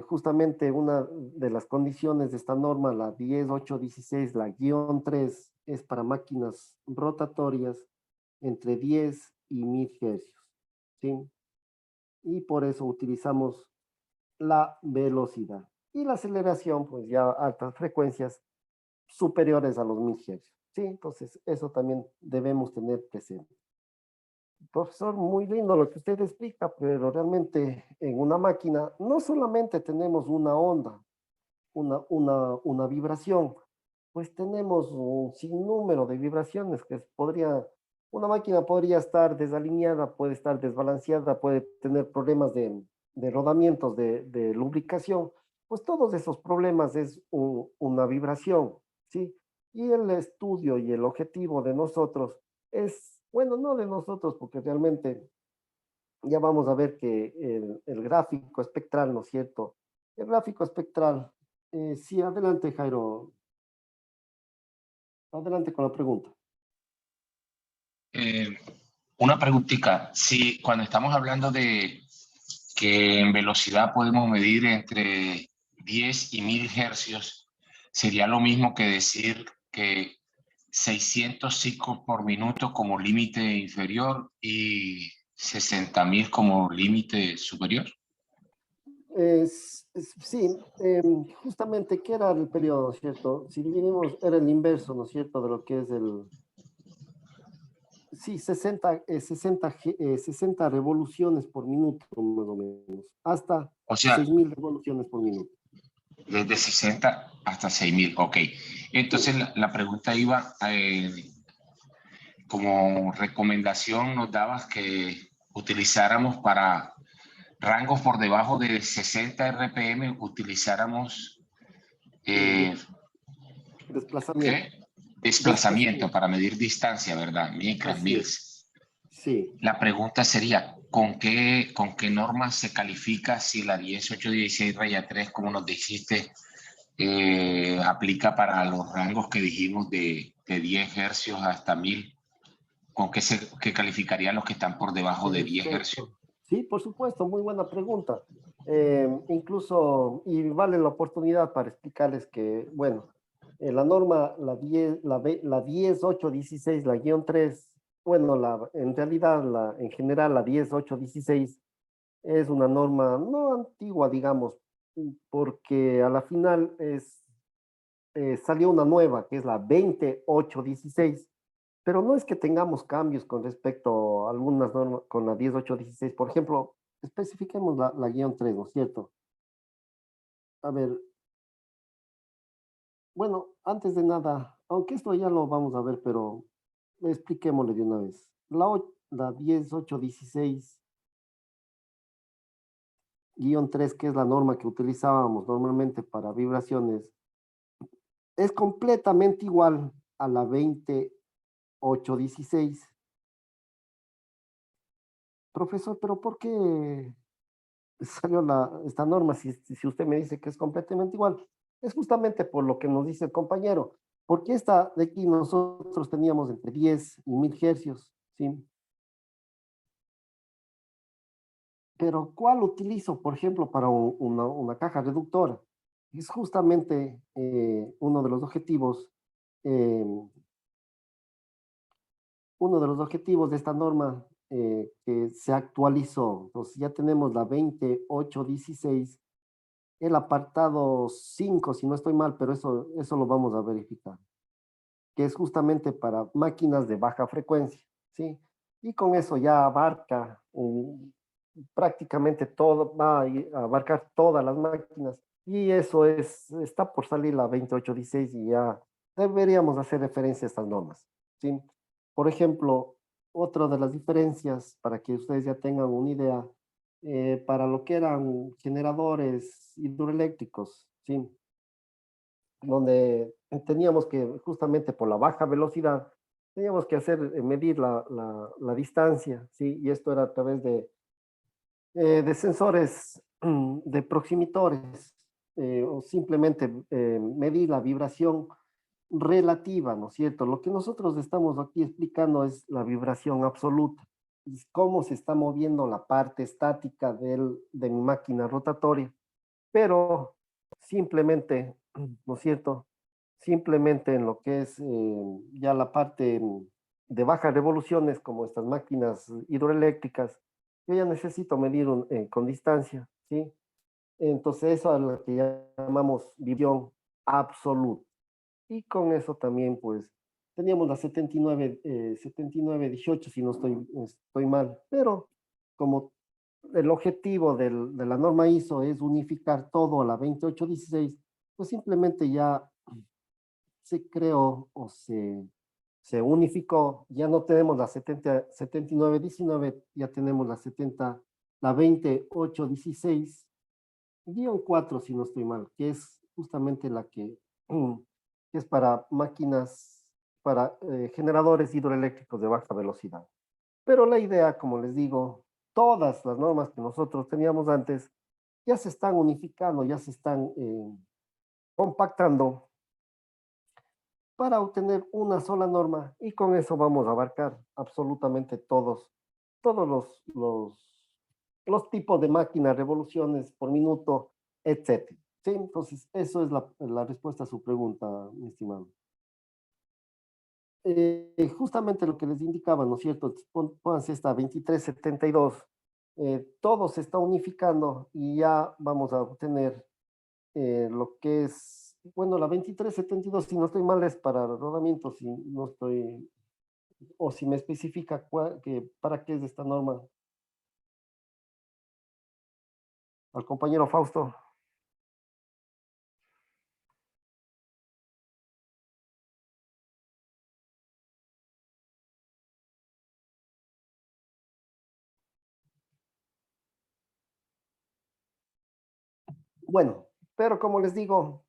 justamente una de las condiciones de esta norma, la 10816, la guión 3, es para máquinas rotatorias entre 10 y 1000 hercios, ¿sí? Y por eso utilizamos la velocidad. Y la aceleración, pues ya a altas frecuencias superiores a los 1000 hercios, ¿sí? Entonces, eso también debemos tener presente. Profesor, muy lindo lo que usted explica, pero realmente en una máquina no solamente tenemos una onda, una vibración, pues tenemos un sinnúmero de vibraciones una máquina podría estar desalineada, puede estar desbalanceada, puede tener problemas de rodamientos, de lubricación, pues todos esos problemas es una vibración, ¿sí? Y el estudio y el objetivo de nosotros es, bueno, no de nosotros, porque realmente ya vamos a ver que el gráfico espectral, ¿no es cierto? El gráfico espectral, sí, adelante, Jairo, adelante con la pregunta. Eh, una preguntita, si cuando estamos hablando de que en velocidad podemos medir entre 10 y 1000 hercios, sería lo mismo que decir que 600 ciclos por minuto como límite inferior y 60.000 como límite superior. Sí, justamente, ¿qué era el periodo, ¿no es cierto? Si dividimos, era el inverso, ¿no es cierto?, de lo que es sí, 60 revoluciones por minuto, más o menos, hasta O sea, 6000 revoluciones por minuto. desde 60 hasta 6.000, ok. Sí. Entonces la pregunta iba, como recomendación nos dabas que utilizáramos para rangos por debajo de 60 RPM, utilizáramos De- eh, desplazamiento. ¿qué? Desplazamiento Desplazamiento. para medir distancia, ¿verdad? Micras, Así es. mils. Sí. La pregunta sería, con qué norma se califica si la 10816 raya 3, como nos dijiste, aplica para los rangos que dijimos de 10 hercios hasta 1000? ¿Con qué calificarían los que están por debajo de 10 hercios? Perfecto. Sí, por supuesto, muy buena pregunta. Incluso, y vale la oportunidad para explicarles que, bueno, la norma, la 10816, la guión 3, bueno, en realidad, en general, la 10816 es una norma no antigua, digamos, porque a la final salió una nueva, que es la 20816, pero no es que tengamos cambios con respecto a algunas normas con la 10816. Por ejemplo, especifiquemos la guión 3, ¿no es cierto? A ver, bueno, antes de nada, aunque esto ya lo vamos a ver, pero expliquémosle de una vez. La 10816 guión 3, que es la norma que utilizábamos normalmente para vibraciones, es completamente igual a la 20816. Profesor, pero ¿por qué salió esta norma si usted me dice que es completamente igual? Es justamente por lo que nos dice el compañero, porque esta de aquí nosotros teníamos entre 10 y 1000 hercios, ¿sí? Pero ¿cuál utilizo, por ejemplo, para una caja reductora? Es justamente eh, uno de los objetivos de esta norma que se actualizó. Entonces ya tenemos la 20816, el apartado 5 si no estoy mal, pero eso lo vamos a verificar, que es justamente para máquinas de baja frecuencia, ¿sí? Y con eso ya abarca prácticamente todo, va a abarcar todas las máquinas. Y eso está por salir la 2816 y ya deberíamos hacer referencia a estas normas, ¿sí? Por ejemplo, otra de las diferencias, para que ustedes ya tengan una idea, para lo que eran generadores hidroeléctricos, ¿sí? Donde teníamos que, justamente por la baja velocidad, teníamos que medir la distancia, ¿sí? Y esto era a través de sensores de proximitores, o simplemente medir la vibración relativa, ¿no es cierto? Lo que nosotros estamos aquí explicando es la vibración absoluta, y cómo se está moviendo la parte estática de mi máquina rotatoria, pero simplemente, ¿no es cierto? Simplemente en lo que es ya la parte de bajas revoluciones, como estas máquinas hidroeléctricas, yo ya necesito medir con distancia, ¿sí? Entonces eso es lo que llamamos vibración absoluta. Y con eso también, pues, teníamos la 7918, si no estoy mal, pero como el objetivo de la norma ISO es unificar todo a la 2816, pues simplemente ya se creó o se unificó, ya no tenemos la 7919, ya tenemos la 20816, guión 4 si no estoy mal, que es justamente la que es para máquinas, para generadores hidroeléctricos de baja velocidad. Pero la idea, como les digo, todas las normas que nosotros teníamos antes ya se están unificando, ya se están compactando para obtener una sola norma, y con eso vamos a abarcar absolutamente todos los tipos de máquinas, revoluciones por minuto, etcétera. ¿Sí? Entonces, eso es la respuesta a su pregunta, mi estimado. Justamente lo que les indicaba, ¿no es cierto? Pónganse esta 2372, todo se está unificando y ya vamos a obtener lo que es, bueno, la 2372, si no estoy mal, es para rodamientos, si no estoy, o si me especifica para qué es esta norma, al compañero Fausto. Bueno, pero como les digo,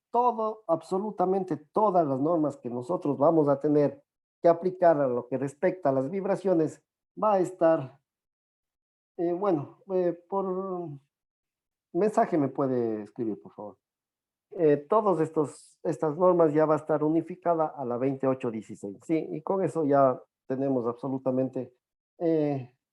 absolutamente todas las normas que nosotros vamos a tener que aplicar a lo que respecta a las vibraciones, va a estar, bueno, por mensaje me puede escribir, por favor. Estas normas ya va a estar unificada a la 2816, ¿sí? Y con eso ya tenemos absolutamente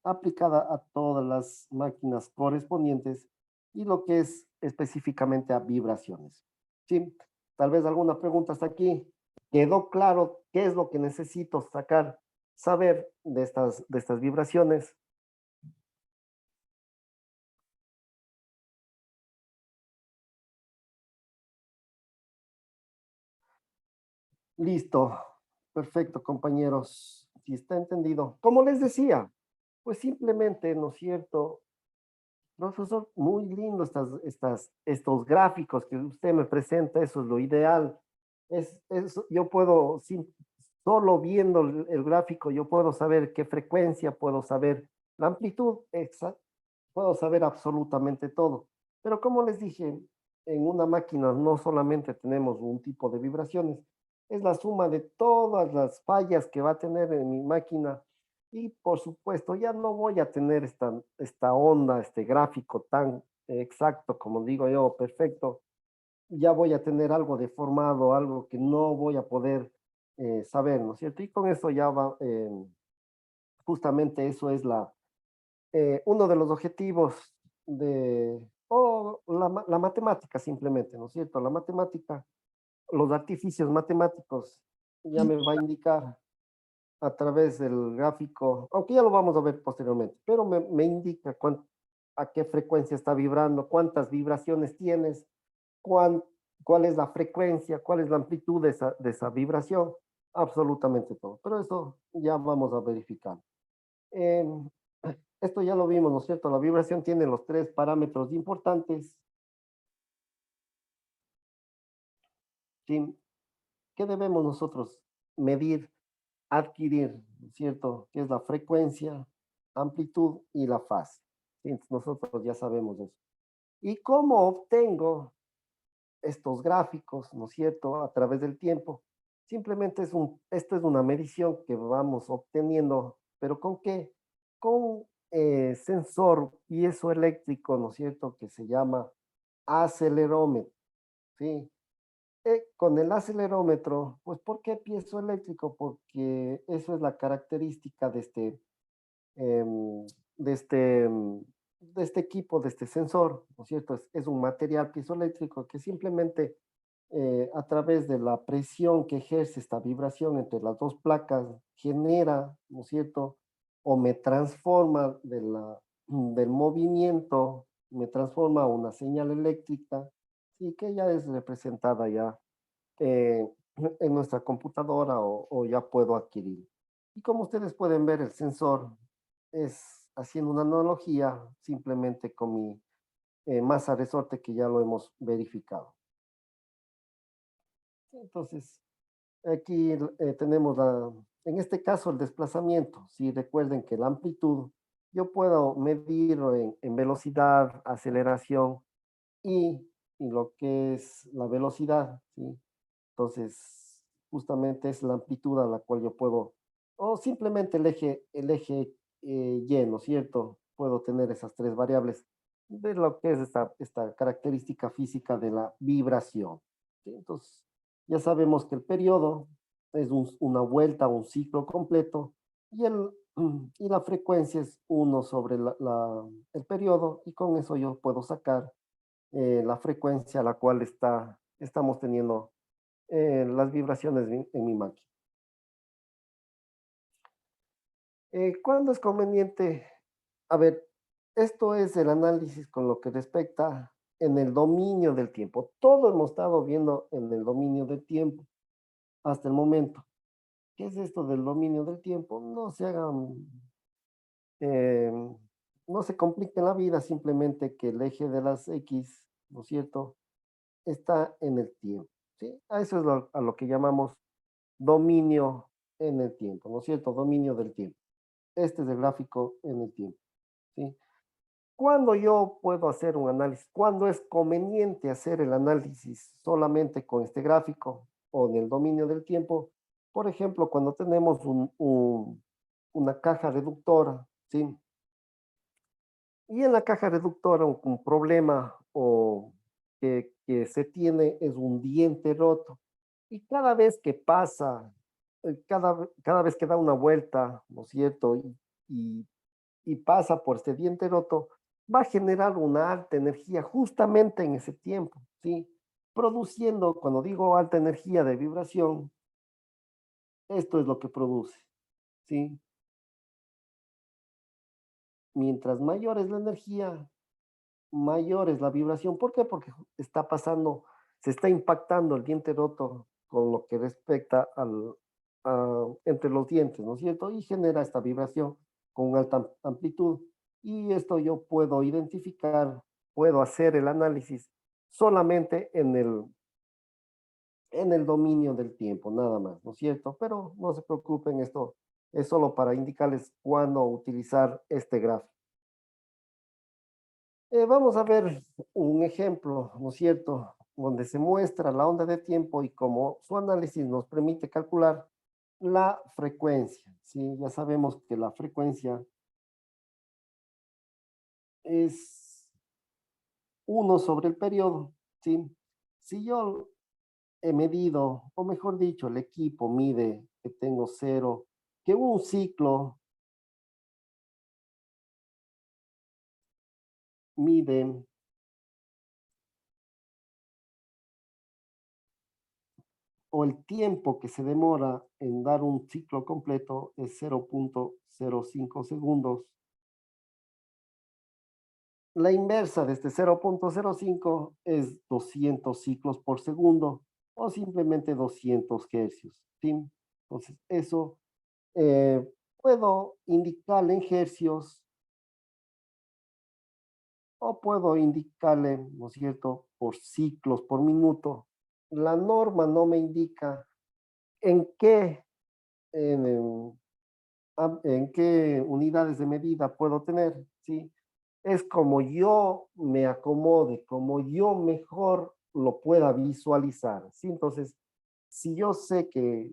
aplicada a todas las máquinas correspondientes y lo que es específicamente a vibraciones. Sí, tal vez alguna pregunta hasta aquí. ¿Quedó claro qué es lo que necesito sacar, saber de estas vibraciones? Listo. Perfecto, compañeros. Si está entendido. Como les decía, pues simplemente, ¿no es cierto? Profesor, muy lindo estos gráficos que usted me presenta, eso es lo ideal. Yo puedo, solo viendo el gráfico, yo puedo saber qué frecuencia, puedo saber la amplitud, puedo saber absolutamente todo. Pero como les dije, en una máquina no solamente tenemos un tipo de vibraciones, es la suma de todas las fallas que va a tener en mi máquina y por supuesto ya no voy a tener esta onda, este gráfico tan exacto, como digo yo, perfecto. Ya voy a tener algo deformado, algo que no voy a poder saber, ¿no es cierto? Y con eso ya va, justamente eso es uno de los objetivos o la matemática simplemente, ¿no es cierto? La matemática, los artificios matemáticos ya me va a indicar a través del gráfico, aunque ya lo vamos a ver posteriormente, pero me indica a qué frecuencia está vibrando, cuántas vibraciones tienes, cuán, cuál es la frecuencia, cuál es la amplitud de esa vibración, absolutamente todo. Pero eso ya vamos a verificar. Eh, esto ya lo vimos, ¿no es cierto? La vibración tiene los tres parámetros importantes, ¿sí? ¿Qué debemos nosotros medir, adquirir, ¿no es cierto? Que es la frecuencia, amplitud y la fase. ¿Sí? Nosotros ya sabemos eso. ¿Y cómo obtengo estos gráficos, ¿no es cierto? A través del tiempo. Simplemente esto es una medición que vamos obteniendo, pero ¿con qué? Con sensor piezoeléctrico, ¿no es cierto? Que se llama acelerómetro, ¿sí? Con el acelerómetro, pues ¿por qué piezoeléctrico? Porque eso es la característica em, de este, em, de este equipo, de este sensor, ¿no es cierto? Es un material piezoeléctrico que simplemente a través de la presión que ejerce esta vibración entre las dos placas genera, ¿no es cierto? O me transforma del movimiento, me transforma a una señal eléctrica, y que ya es representada ya eh, en nuestra computadora o ya puedo adquirir. Y como ustedes pueden ver, el sensor es haciendo una analogía simplemente con mi masa resorte que ya lo hemos verificado. Entonces, aquí tenemos en este caso el desplazamiento. Si recuerden que la amplitud yo puedo medirlo en velocidad, aceleración y, y lo que es la velocidad, ¿sí? Entonces, justamente es la amplitud a la cual yo puedo, o simplemente el eje Y, ¿no es cierto? Puedo tener esas tres variables de lo que es esta característica física de la vibración, ¿sí? Entonces, ya sabemos que el periodo es una vuelta, un ciclo completo, y la frecuencia es uno sobre el periodo, y con eso yo puedo sacar la frecuencia a la cual estamos teniendo las vibraciones en mi máquina. ¿Cuándo es conveniente? A ver, esto es el análisis con lo que respecta en el dominio del tiempo. Todo hemos estado viendo en el dominio del tiempo hasta el momento. ¿Qué es esto del dominio del tiempo? Eh, no se compliquen la vida, simplemente que el eje de las X, ¿no es cierto?, está en el tiempo, ¿sí? A eso es a lo que llamamos dominio en el tiempo, ¿no es cierto? Dominio del tiempo. Este es el gráfico en el tiempo, ¿sí? ¿Cuándo yo puedo hacer un análisis? ¿Cuándo es conveniente hacer el análisis solamente con este gráfico o en el dominio del tiempo? Por ejemplo, cuando tenemos una caja reductora, ¿sí? Y en la caja reductora un problema que se tiene es un diente roto. Y cada vez que pasa cada vez que da una vuelta, ¿no es cierto? Y, y pasa por este diente roto, va a generar una alta energía justamente en ese tiempo, ¿sí? Produciendo, cuando digo alta energía de vibración, esto es lo que produce, ¿sí? Mientras mayor es la energía, mayor es la vibración. ¿Por qué? Porque está pasando, se está impactando el diente roto con lo que respecta entre los dientes, ¿no es cierto? Y genera esta vibración con alta amplitud. Y esto yo puedo identificar, puedo hacer el análisis solamente en el dominio del tiempo, nada más, ¿no es cierto? Pero no se preocupen, esto es solo para indicarles cuándo utilizar este gráfico. Vamos a ver un ejemplo, ¿no es cierto?, donde se muestra la onda de tiempo y cómo su análisis nos permite calcular la frecuencia, ¿sí? Ya sabemos que la frecuencia es uno sobre el periodo, ¿sí? Si yo he medido, o mejor dicho, el equipo mide que tengo cero, que un ciclo mide o el tiempo que se demora en dar un ciclo completo es 0,05 segundos. La inversa de este 0,05 es 200 ciclos por segundo o simplemente 200 hercios, ¿sí? Entonces, eso puedo indicarle en hercios o puedo indicarle, ¿no es cierto?, por ciclos por minuto. La norma no me indica en qué en, en qué unidades de medida puedo tener, ¿sí? Es como yo me acomode, como yo mejor lo pueda visualizar, ¿sí? Entonces, si yo sé que,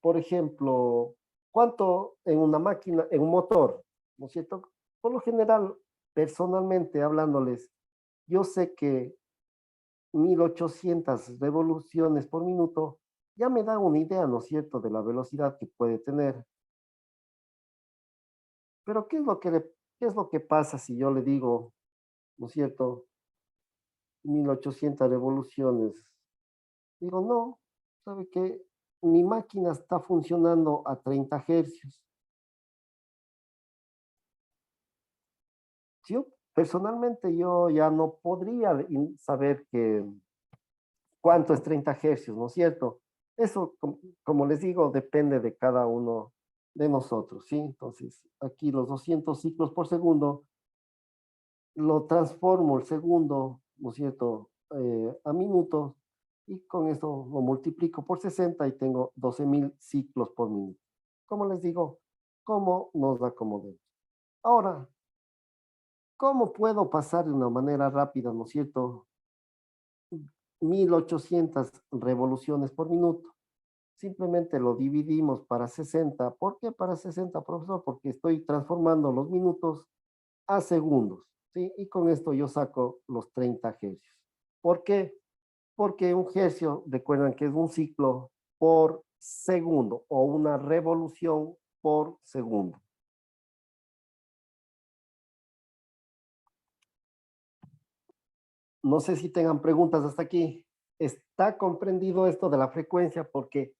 por ejemplo, cuánto en una máquina, en un motor, ¿no es cierto? Por lo general, personalmente hablándoles, yo sé que 1800 revoluciones por minuto ya me da una idea, ¿no es cierto?, de la velocidad que puede tener. Pero ¿qué es lo que pasa si yo le digo, ¿no es cierto?, 1800 revoluciones? Digo, no, ¿sabe qué? Mi máquina está funcionando a 30 hercios. Yo, personalmente, yo ya no podría saber cuánto es 30 hercios, ¿no es cierto? Eso, como les digo, depende de cada uno de nosotros, ¿sí? Entonces, aquí los 200 ciclos por segundo lo transformo el segundo, ¿no es cierto?, a minutos, y con eso lo multiplico por 60 y tengo 12.000 ciclos por minuto. Como les digo, cómo nos acomodemos. Ahora, ¿cómo puedo pasar de una manera rápida, ¿no es cierto?, 1800 revoluciones por minuto? Simplemente lo dividimos para 60. ¿Por qué para 60, profesor? Porque estoy transformando los minutos a segundos, ¿sí? Y con esto yo saco los 30 hercios. ¿Por qué? Porque un hercio, recuerdan que es un ciclo por segundo o una revolución por segundo. No sé si tengan preguntas hasta aquí. ¿Está comprendido esto de la frecuencia? Porque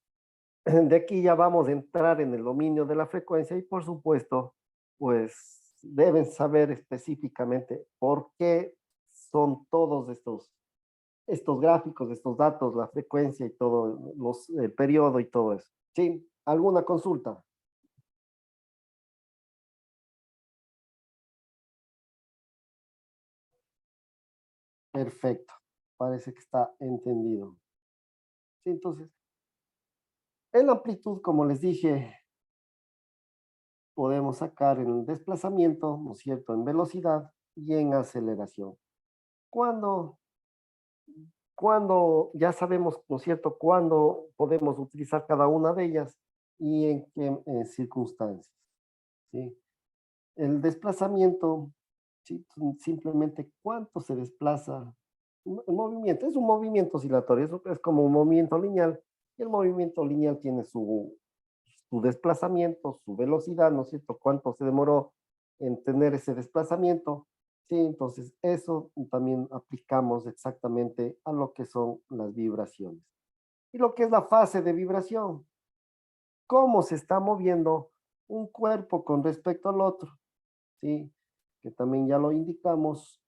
de aquí ya vamos a entrar en el dominio de la frecuencia y por supuesto, pues deben saber específicamente por qué son todos estos gráficos, estos datos, la frecuencia y todo, el periodo y todo eso. ¿Sí? ¿Alguna consulta? Perfecto. Parece que está entendido. Sí, entonces, en la amplitud, como les dije, podemos sacar en desplazamiento, ¿no es cierto?, en velocidad y en aceleración. Cuando, cuando ya sabemos, ¿no es cierto?, cuándo podemos utilizar cada una de ellas y en qué circunstancias, ¿sí? El desplazamiento, sí, simplemente cuánto se desplaza. Un movimiento, es un movimiento oscilatorio, es como un movimiento lineal. Y el movimiento lineal tiene su desplazamiento, su velocidad, ¿no es cierto? ¿Cuánto se demoró en tener ese desplazamiento? Sí, entonces eso también aplicamos exactamente a lo que son las vibraciones. Y lo que es la fase de vibración, cómo se está moviendo un cuerpo con respecto al otro, ¿sí? Que también ya lo indicamos.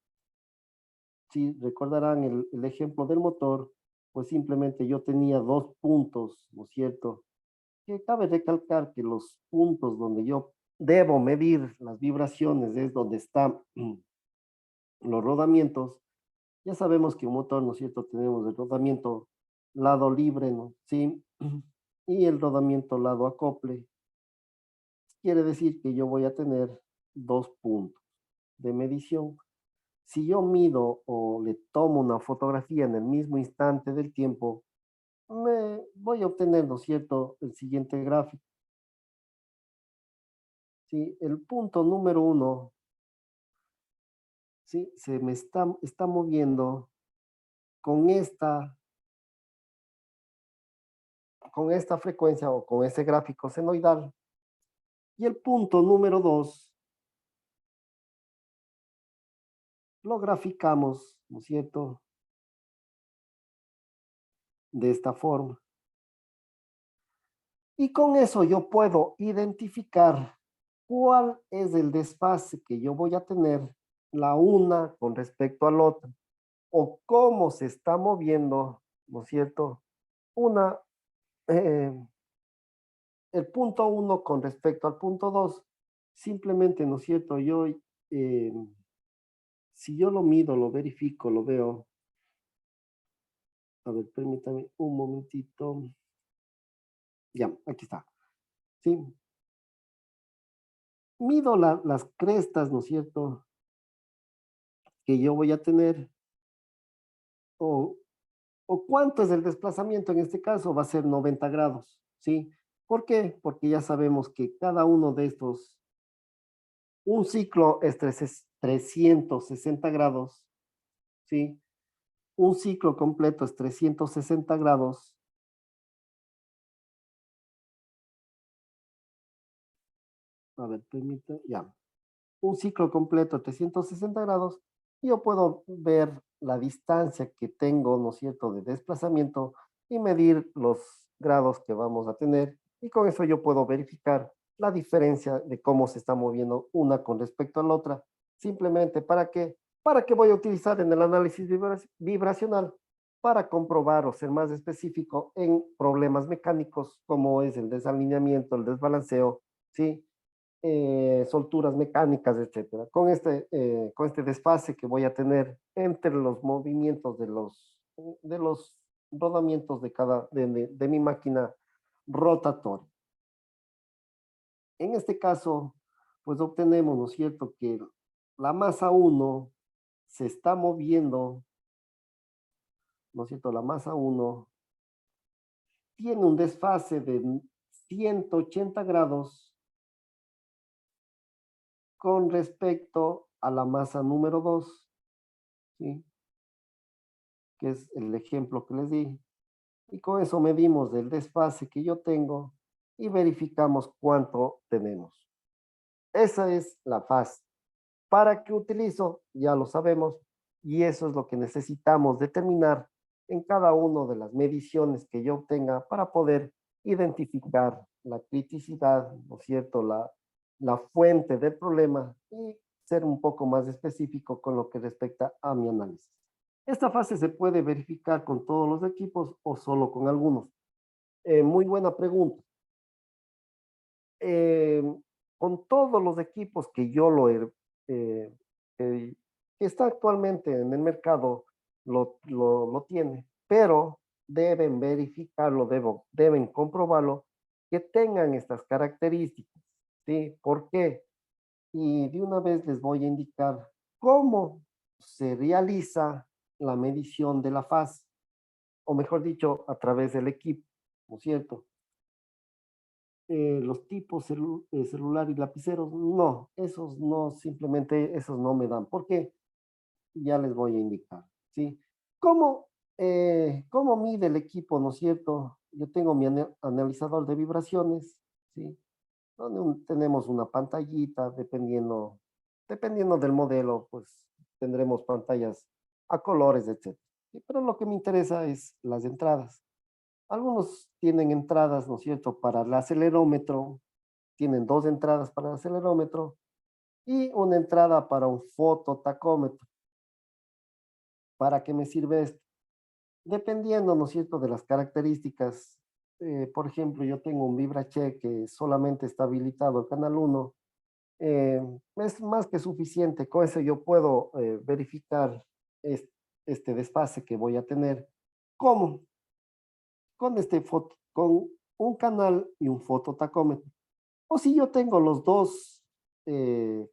Si recordarán el ejemplo del motor, pues simplemente yo tenía dos puntos, ¿no es cierto? Que cabe recalcar que los puntos donde yo debo medir las vibraciones es donde están los rodamientos. Ya sabemos que un motor, ¿no es cierto? Tenemos el rodamiento lado libre, ¿no? Sí, y el rodamiento lado acople. Quiere decir que yo voy a tener dos puntos de medición. Si yo mido o le tomo una fotografía en el mismo instante del tiempo, me voy a obtener, ¿no es cierto?, el siguiente gráfico. ¿Sí? El punto número uno, ¿sí? Se me está moviendo con esta frecuencia o con ese gráfico senoidal. Y el punto número dos lo graficamos, ¿no es cierto?, de esta forma. Y con eso yo puedo identificar cuál es el desfase que yo voy a tener la una con respecto al otro, o cómo se está moviendo, ¿no es cierto? Una, eh, el punto uno con respecto al punto dos, simplemente, ¿no es cierto? Si yo lo mido, lo verifico, lo veo. A ver, permítame un momentito. Ya, aquí está. Sí, mido las crestas, ¿no es cierto? Que yo voy a tener, o, o cuánto es el desplazamiento en este caso, va a ser 90 grados, ¿sí? ¿Por qué? Porque ya sabemos que cada uno de estos, un ciclo es 360 grados, ¿sí? Un ciclo completo es 360 grados. A ver, permítame, ya. Un ciclo completo 360 grados, y yo puedo ver la distancia que tengo, ¿no es cierto?, de desplazamiento y medir los grados que vamos a tener. Y con eso yo puedo verificar la diferencia de cómo se está moviendo una con respecto a la otra. Simplemente, ¿para qué voy a utilizar en el análisis vibracional? Para comprobar o ser más específico en problemas mecánicos como es el desalineamiento, el desbalanceo, ¿sí? Solturas mecánicas, etcétera. Con este desfase que voy a tener entre los movimientos de los rodamientos de mi máquina rotatoria. En este caso, pues obtenemos, ¿no es cierto?, que la masa uno se está moviendo, ¿no es cierto? La masa uno tiene un desfase de 180 grados con respecto a la masa número 2, ¿sí? Que es el ejemplo que les di. Y con eso medimos el desfase que yo tengo y verificamos cuánto tenemos. Esa es la fase. ¿Para qué utilizo? Ya lo sabemos, y eso es lo que necesitamos determinar en cada una de las mediciones que yo obtenga para poder identificar la criticidad, ¿no es cierto?, la fuente del problema y ser un poco más específico con lo que respecta a mi análisis. Esta fase se puede verificar con todos los equipos o solo con algunos. Muy buena pregunta. Eh, con todos los equipos que yo eh, que está actualmente en el mercado, lo tiene, pero deben verificarlo, deben comprobarlo, que tengan estas características, ¿sí? ¿Por qué? Y de una vez les voy a indicar cómo se realiza la medición de la fase, o mejor dicho, a través del equipo, ¿no es cierto? Los tipos celular y lapiceros, no, esos no, simplemente esos no me dan. ¿Por qué? Ya les voy a indicar, ¿sí? ¿Cómo mide el equipo, no es cierto? yo tengo mi analizador de vibraciones, ¿sí? Donde tenemos una pantallita, dependiendo del modelo, pues tendremos pantallas a colores, etcétera. Sí, pero lo que me interesa es las entradas. Algunos tienen entradas, ¿no es cierto?, para el acelerómetro, tienen dos entradas para el acelerómetro y una entrada para un fototacómetro. ¿Para qué me sirve esto? Dependiendo, ¿no es cierto?, de las características. Por ejemplo, yo tengo un VibraCheck que solamente está habilitado el canal 1. eh, es más que suficiente. Con eso yo puedo verificar es- este desfase que voy a tener. ¿Cómo? Con un canal y un fototacómetro. O si yo tengo los dos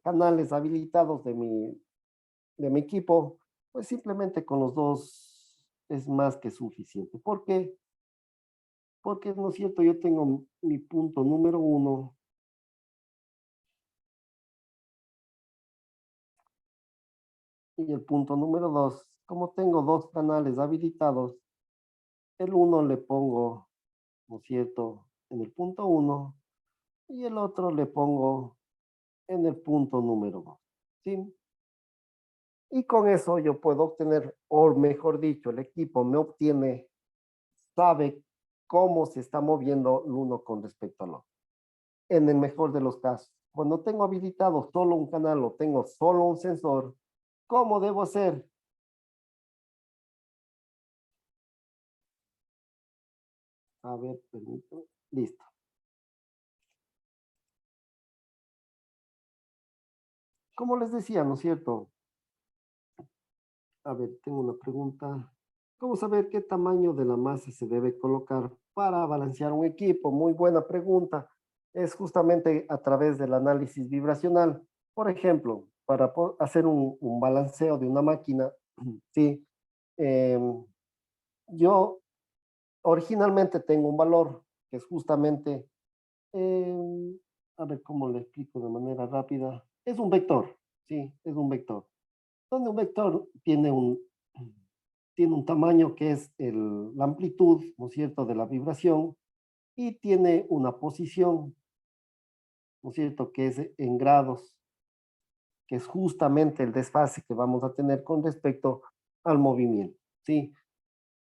canales habilitados de mi equipo, pues simplemente con los dos es más que suficiente. ¿Por qué? Porque, ¿no es cierto? Yo tengo mi punto número uno y el punto número dos. Como tengo dos canales habilitados, el uno le pongo, ¿no es cierto?, en el punto uno y el otro le pongo en el punto número dos. ¿Sí? Y con eso yo puedo obtener, o mejor dicho, el equipo me obtiene, sabe cómo se está moviendo el uno con respecto al otro. En el mejor de los casos, cuando tengo habilitado solo un canal o tengo solo un sensor, ¿cómo debo hacer? A ver, permítame. Listo. Como les decía, ¿no es cierto? A ver, tengo una pregunta. ¿Cómo saber qué tamaño de la masa se debe colocar para balancear un equipo? Muy buena pregunta. Es justamente a través del análisis vibracional. Por ejemplo, para hacer un balanceo de una máquina, sí, em, yo originalmente tengo un valor que es justamente, em, a ver cómo le explico de manera rápida. Es un vector, sí, es un vector. Donde un vector tiene un tamaño que es la amplitud, ¿no es cierto?, de la vibración y tiene una posición, ¿no es cierto?, que es en grados, que es justamente el desfase que vamos a tener con respecto al movimiento, ¿sí?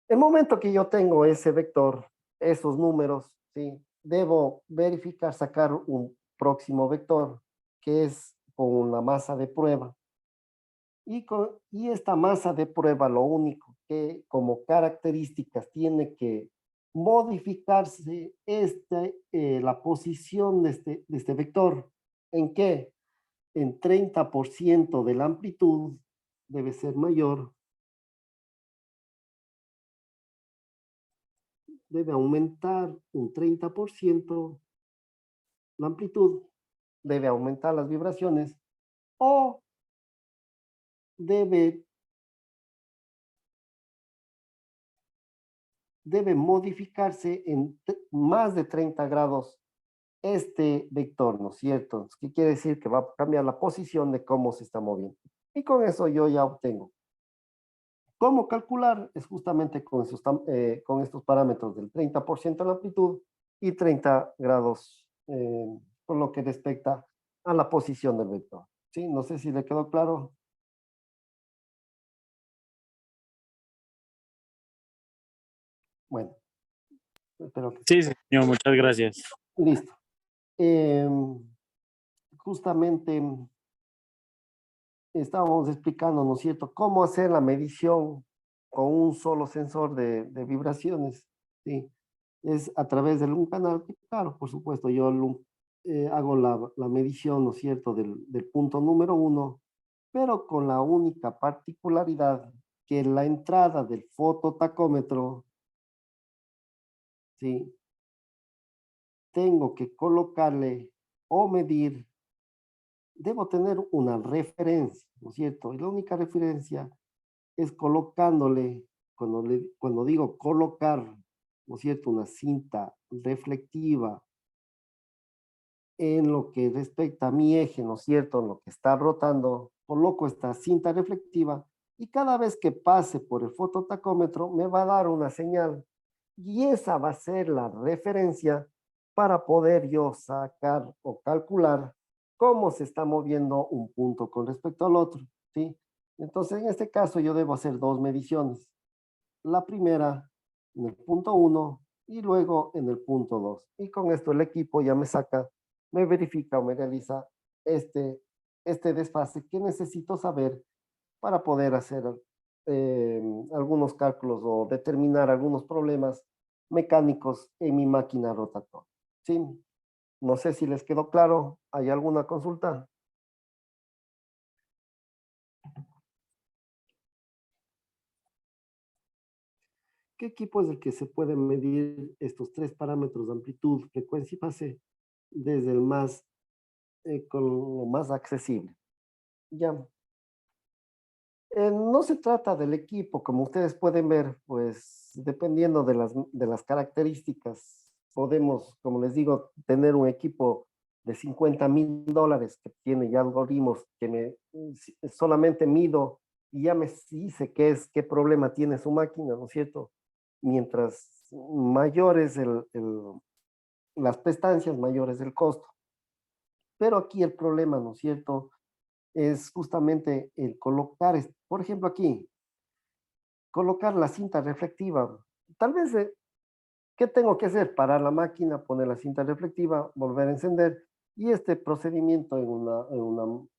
El momento que yo tengo ese vector, esos números, ¿sí? Debo verificar, sacar un próximo vector, que es con una masa de prueba. Y esta masa de prueba lo único que como características tiene que modificarse la posición de este vector. ¿En qué? En 30% de la amplitud debe ser mayor, debe aumentar un 30% la amplitud, debe aumentar las vibraciones o debe debe modificarse en más de 30 grados este vector, ¿no es cierto? ¿Qué quiere decir? Que va a cambiar la posición de cómo se está moviendo. Y con eso yo ya obtengo. ¿Cómo calcular? Es justamente con estos parámetros del 30% de la amplitud y 30 grados por lo que respecta a la posición del vector. ¿Sí? No sé si le quedó claro. Bueno, espero que sí. Sí, señor, muchas gracias. Listo. Em, Justamente estábamos explicando, ¿no es cierto?, cómo hacer la medición con un solo sensor de vibraciones, ¿sí? Es a través de un canal, que, claro, por supuesto, yo hago la medición, ¿no es cierto?, del punto número uno, pero con la única particularidad que la entrada del fototacómetro, ¿sí?, tengo que colocarle o medir, debo tener una referencia, ¿no es cierto? Y la única referencia es colocándole, cuando digo colocar, ¿no es cierto?, una cinta reflectiva en lo que respecta a mi eje, ¿no es cierto?, en lo que está rotando, coloco esta cinta reflectiva y cada vez que pase por el fototacómetro me va a dar una señal. Y esa va a ser la referencia para poder yo sacar o calcular cómo se está moviendo un punto con respecto al otro, ¿sí? Entonces, en este caso, yo debo hacer dos mediciones. La primera en el punto uno y luego en el punto 2. Y con esto el equipo ya me saca, me verifica o me realiza este, este desfase que necesito saber para poder hacer eh, algunos cálculos o determinar algunos problemas mecánicos en mi máquina rotatoria. ¿Sí? No sé si les quedó claro. ¿Hay alguna consulta? ¿Qué equipo es el que se puede medir estos tres parámetros de amplitud, frecuencia y fase desde el más, con lo más accesible? Ya. No se trata del equipo, como ustedes pueden ver, pues dependiendo de las características, podemos, como les digo, tener un equipo de $50,000 que tiene ya algoritmos que solamente mido y ya me dice qué problema tiene su máquina, ¿no es cierto? Mientras mayores las prestancias, mayores el costo. Pero aquí el problema, ¿no es cierto? Es justamente el colocar, por ejemplo, aquí, colocar la cinta reflectiva. Tal vez, ¿qué tengo que hacer? Parar la máquina, poner la cinta reflectiva, volver a encender y este procedimiento en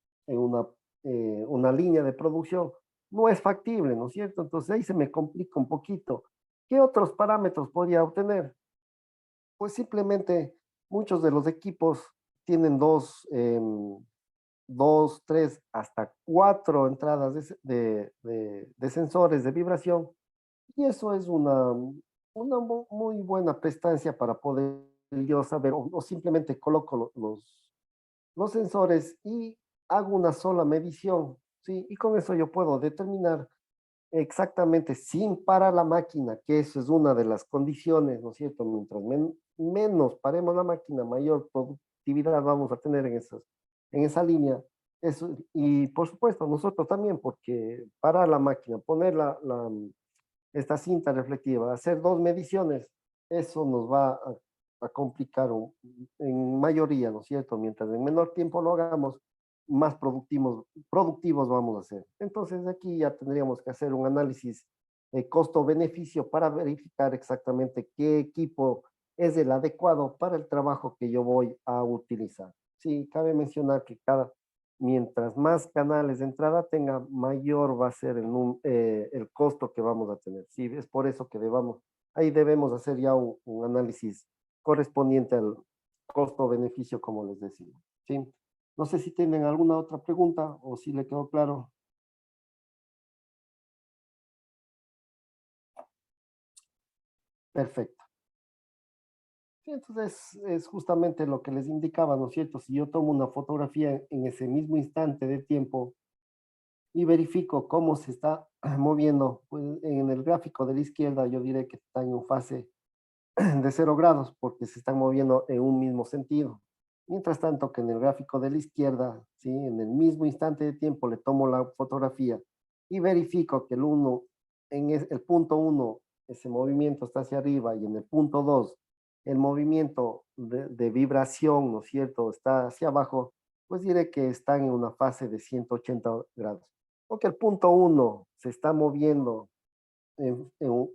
una línea de producción no es factible, ¿no es cierto? Entonces ahí se me complica un poquito. ¿Qué otros parámetros podría obtener? Pues simplemente muchos de los equipos tienen dos, tres, hasta cuatro entradas de sensores de vibración. Y eso es una muy buena prestancia para poder yo saber, o simplemente coloco los sensores y hago una sola medición, ¿sí? Y con eso yo puedo determinar exactamente sin parar la máquina, que eso es una de las condiciones, ¿no es cierto? Mientras menos paremos la máquina, mayor productividad vamos a tener en esa línea. Eso, y por supuesto, nosotros también, porque parar la máquina, poner esta cinta reflectiva, hacer dos mediciones, eso nos va a complicar en mayoría, ¿no es cierto? Mientras en menor tiempo lo hagamos, más productivos vamos a ser. Entonces aquí ya tendríamos que hacer un análisis costo-beneficio para verificar exactamente qué equipo es el adecuado para el trabajo que yo voy a utilizar. Sí, cabe mencionar que mientras más canales de entrada tenga, mayor va a ser el costo que vamos a tener. Sí, es por eso que ahí debemos hacer ya un análisis correspondiente al costo-beneficio, como les decía. ¿Sí? No sé si tienen alguna otra pregunta o si le quedó claro. Perfecto. Sí, entonces es justamente lo que les indicaba, ¿no es cierto? Si yo tomo una fotografía en ese mismo instante de tiempo, y verifico cómo se está moviendo. Pues en el gráfico de la izquierda yo diré que está en fase de 0 grados porque se están moviendo en un mismo sentido. Mientras tanto que en el gráfico de la izquierda, ¿sí? En el mismo instante de tiempo le tomo la fotografía y verifico que el punto 1, ese movimiento está hacia arriba y en el punto 2, el movimiento de vibración, ¿no es cierto?, está hacia abajo, pues diré que están en una fase de 180 grados. Porque el punto 1 se está moviendo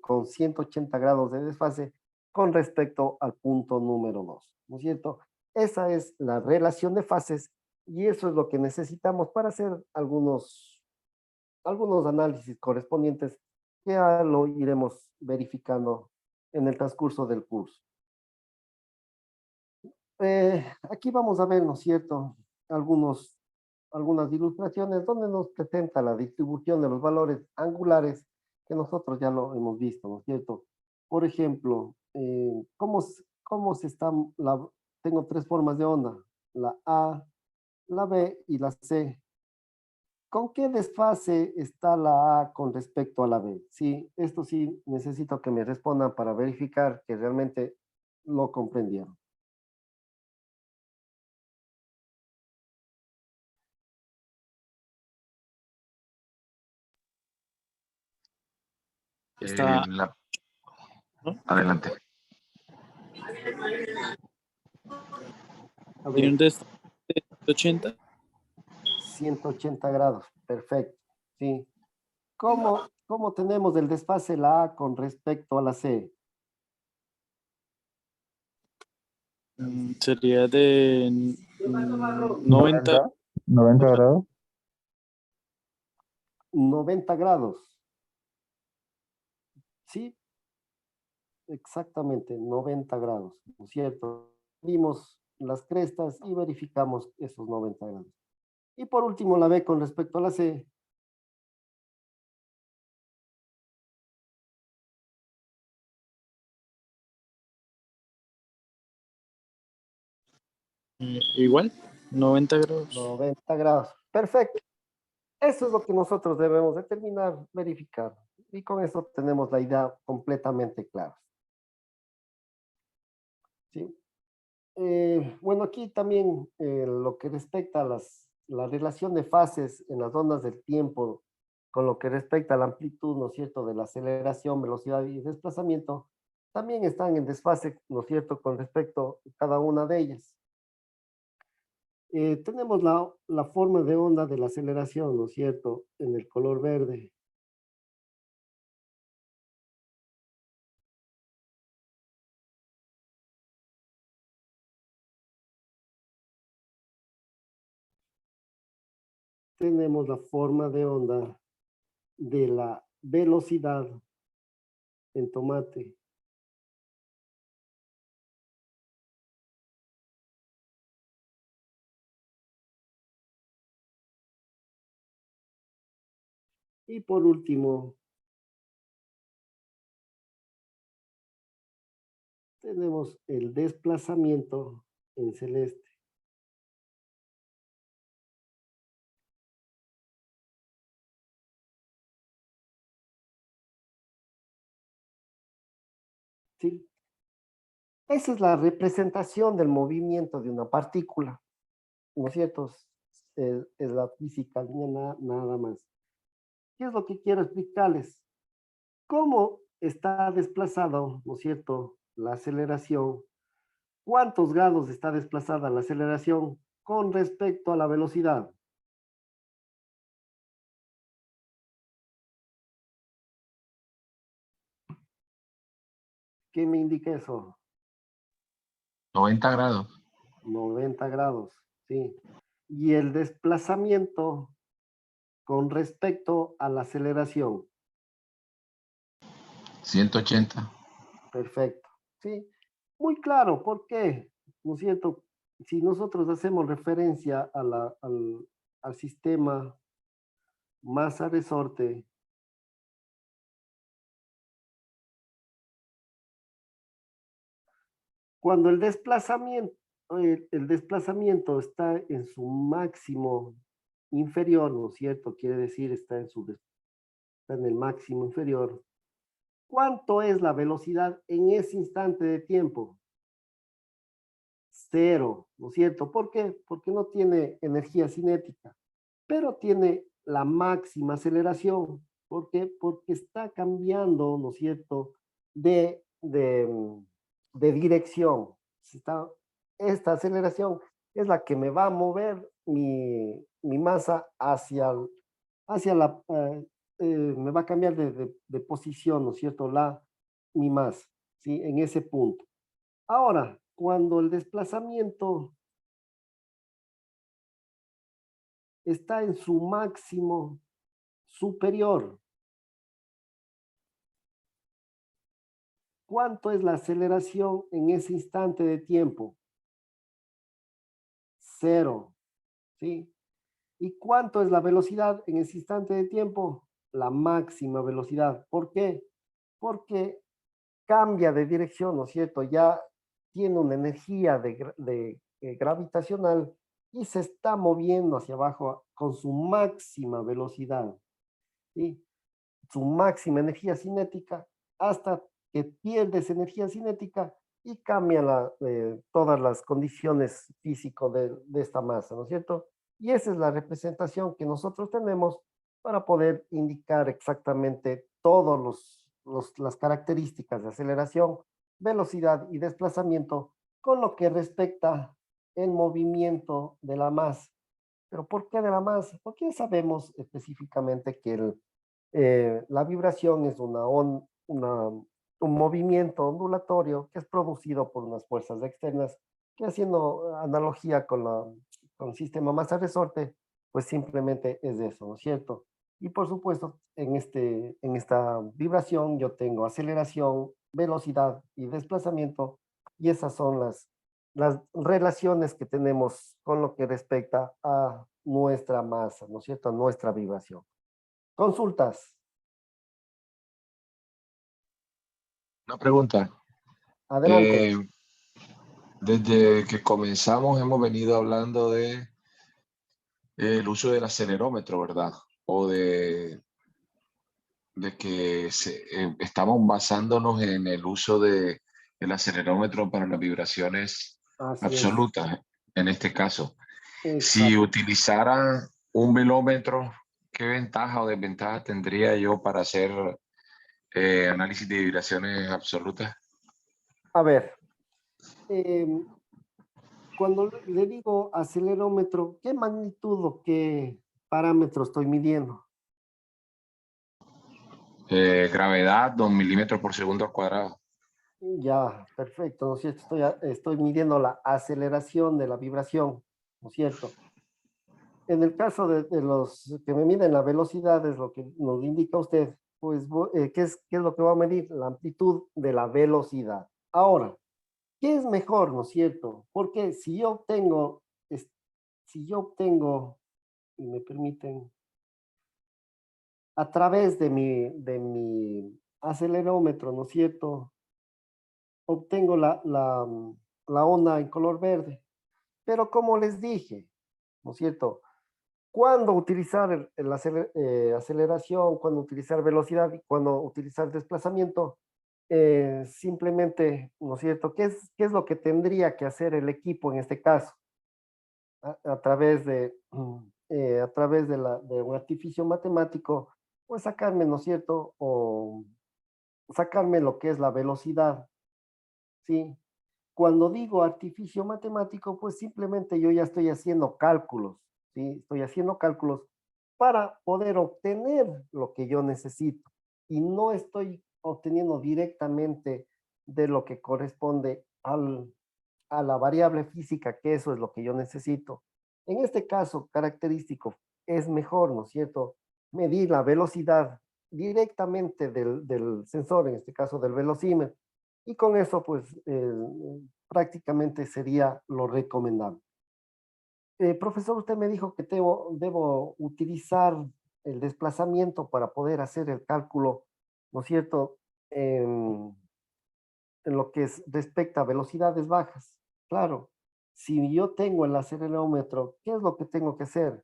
con 180 grados de desfase con respecto al punto número 2, ¿no es cierto? Esa es la relación de fases y eso es lo que necesitamos para hacer algunos análisis correspondientes que ya lo iremos verificando en el transcurso del curso. Aquí vamos a ver, ¿no es cierto?, algunas ilustraciones donde nos presenta la distribución de los valores angulares que nosotros ya lo hemos visto, ¿no es cierto? Por ejemplo, cómo se está, tengo tres formas de onda, la A, la B y la C. ¿Con qué desfase está la A con respecto a la B? Sí, esto sí necesito que me respondan para verificar que realmente lo comprendieron. Eh, Está, la, ¿no? Adelante. A Tiene un ver, desfase de 180. 180 grados, perfecto. Sí. ¿Cómo tenemos el desfase la A con respecto a la C? Sería de 90. 90 grados. 90 grados. Sí, exactamente, 90 grados, ¿no es cierto? Vimos las crestas y verificamos esos 90 grados. Y por último, la B con respecto a la C. Igual, 90 grados. 90 grados. Perfecto. Eso es lo que nosotros debemos determinar, verificar. Y con eso tenemos la idea completamente clara. ¿Sí? Bueno, aquí también lo que respecta a la relación de fases en las ondas del tiempo, con lo que respecta a la amplitud, ¿no es cierto?, de la aceleración, velocidad y desplazamiento, también están en desfase, ¿no es cierto?, con respecto a cada una de ellas. Tenemos la forma de onda de la aceleración, ¿no es cierto?, en el color verde. Tenemos la forma de onda de la velocidad en tomate. Y por último, tenemos el desplazamiento en celeste. ¿Sí? Esa es la representación del movimiento de una partícula, ¿no es cierto? Es la física, nada más. ¿Qué es lo que quiero explicarles? ¿Cómo está desplazado, ¿no es cierto?, la aceleración? ¿Cuántos grados está desplazada la aceleración con respecto a la velocidad? ¿Qué me indica eso? 90 grados. 90 grados, sí. Y el desplazamiento con respecto a la aceleración. 180. Perfecto, sí. Muy claro, ¿por qué? ¿No es cierto? Si nosotros hacemos referencia a al sistema masa-resorte, cuando el desplazamiento está en su máximo inferior, ¿no es cierto? Quiere decir, está en el máximo inferior. ¿Cuánto es la velocidad en ese instante de tiempo? Cero, ¿no es cierto? ¿Por qué? Porque no tiene energía cinética, pero tiene la máxima aceleración. ¿Por qué? Porque está cambiando, ¿no es cierto?, de dirección. Esta aceleración es la que me va a mover mi masa hacia me va a cambiar de posición, ¿no es cierto?, mi masa, ¿sí? En ese punto. Ahora, cuando el desplazamiento está en su máximo superior, ¿cuánto es la aceleración en ese instante de tiempo? Cero, ¿sí? ¿Y cuánto es la velocidad en ese instante de tiempo? La máxima velocidad. ¿Por qué? Porque cambia de dirección, ¿no es cierto? Ya tiene una energía gravitacional y se está moviendo hacia abajo con su máxima velocidad, ¿sí? Su máxima energía cinética hasta que pierde esa energía cinética y cambia todas las condiciones físicas de esta masa, ¿no es cierto? Y esa es la representación que nosotros tenemos para poder indicar exactamente todos las características de aceleración, velocidad y desplazamiento con lo que respecta el movimiento de la masa. ¿Pero por qué de la masa? Porque sabemos específicamente que la vibración es un movimiento ondulatorio que es producido por unas fuerzas externas que, haciendo analogía con el sistema masa-resorte, pues simplemente es eso, ¿no es cierto? Y por supuesto, en esta vibración yo tengo aceleración, velocidad y desplazamiento, y esas son las relaciones que tenemos con lo que respecta a nuestra masa, ¿no es cierto? A nuestra vibración. Consultas. Una pregunta. Adelante. Eh, Desde que comenzamos hemos venido hablando de el uso del acelerómetro, ¿verdad? O de que estamos basándonos en el uso del acelerómetro para las vibraciones Así es. absolutas, en este caso. Si Exacto. utilizara un velómetro, ¿qué ventaja o desventaja tendría yo para hacer análisis de vibraciones absolutas? A ver, em, cuando le digo acelerómetro, ¿qué magnitud o qué parámetro estoy midiendo? Gravedad, 2 milímetros por segundo al cuadrado. Ya, perfecto, ¿no es cierto? Estoy midiendo la aceleración de la vibración, ¿no es cierto? En el caso de los que me miden la velocidad, es lo que nos indica usted, pues, ¿qué es lo que va a medir? La amplitud de la velocidad. Ahora, ¿qué es mejor, no es cierto? Porque si yo obtengo, y me permiten, a través de mi acelerómetro, ¿no es cierto? Obtengo la onda en color verde. Pero como les dije, ¿no es cierto? Cuándo utilizar aceleración, cuándo utilizar velocidad y cuándo utilizar desplazamiento, simplemente, ¿no es cierto? ¿Qué es lo que tendría que hacer el equipo en este caso? A través de un artificio matemático, pues sacarme, ¿no es cierto? O sacarme lo que es la velocidad, ¿sí? Cuando digo artificio matemático, pues simplemente yo ya estoy haciendo cálculos, ¿sí? Estoy haciendo cálculos para poder obtener lo que yo necesito y no estoy obteniendo directamente de lo que corresponde a la variable física, que eso es lo que yo necesito. En este caso característico, es mejor, ¿no es cierto?, medir la velocidad directamente del sensor, en este caso del velocímetro, y con eso, pues, prácticamente sería lo recomendable. Profesor, usted me dijo que debo utilizar el desplazamiento para poder hacer el cálculo, ¿no es cierto?, en, en lo que respecta a velocidades bajas. Claro, si yo tengo el acelerómetro, ¿qué es lo que tengo que hacer?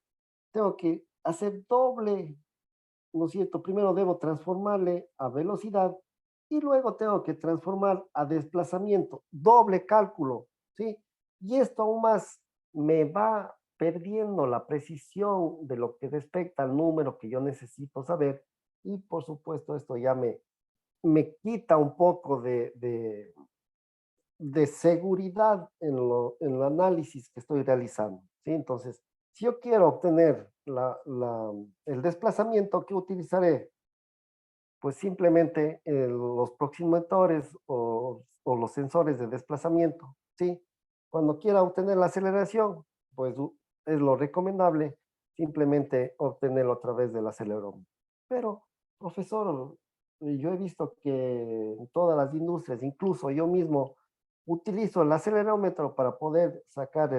Tengo que hacer doble, ¿no es cierto? Primero debo transformarle a velocidad y luego tengo que transformar a desplazamiento, doble cálculo, ¿sí? Y esto aún más me va perdiendo la precisión de lo que respecta al número que yo necesito saber y por supuesto esto ya me quita un poco de seguridad en el análisis que estoy realizando, ¿sí? Entonces, si yo quiero obtener el desplazamiento que utilizaré, pues simplemente los proximatores o los sensores de desplazamiento, ¿sí? Cuando quiera obtener la aceleración, pues es lo recomendable simplemente obtenerlo a través del acelerómetro. Pero, profesor, yo he visto que en todas las industrias, incluso yo mismo, utilizo el acelerómetro para poder sacar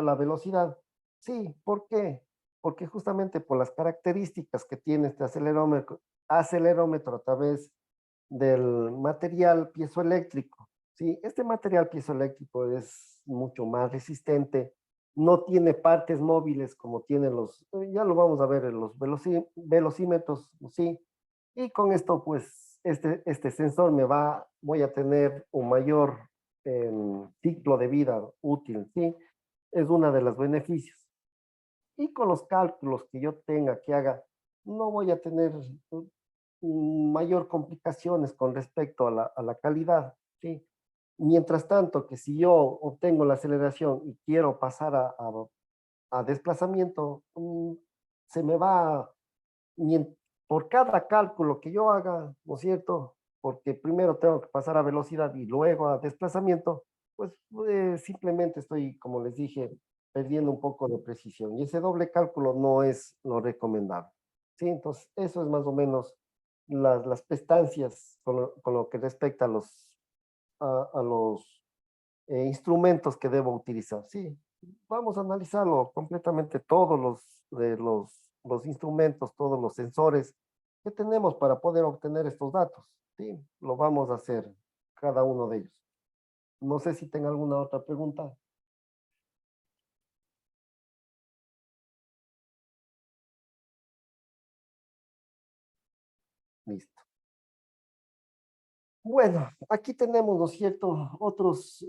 la velocidad. Sí, ¿por qué? Porque justamente por las características que tiene este acelerómetro a través del material piezoeléctrico. Sí, este material piezoeléctrico es mucho más resistente, no tiene partes móviles como tienen ya lo vamos a ver en los velocímetros, sí, y con esto pues este sensor voy a tener un mayor ciclo de vida útil, sí, es una de los beneficios. Y con los cálculos que yo tenga, que haga, no voy a tener mayor complicaciones con respecto a la calidad, ¿sí? Mientras tanto, que si yo obtengo la aceleración y quiero pasar a desplazamiento, se me va, por cada cálculo que yo haga, ¿no es cierto? Porque primero tengo que pasar a velocidad y luego a desplazamiento, pues simplemente estoy, como les dije, perdiendo un poco de precisión. Y ese doble cálculo no es lo recomendable. ¿Sí? Entonces, eso es más o menos las prestancias con lo que respecta a los instrumentos que debo utilizar. Sí, vamos a analizarlo completamente, todos los instrumentos, todos los sensores que tenemos para poder obtener estos datos. Sí, lo vamos a hacer cada uno de ellos. No sé si tenga alguna otra pregunta. Listo. Bueno, aquí tenemos, ¿no es cierto?, otros,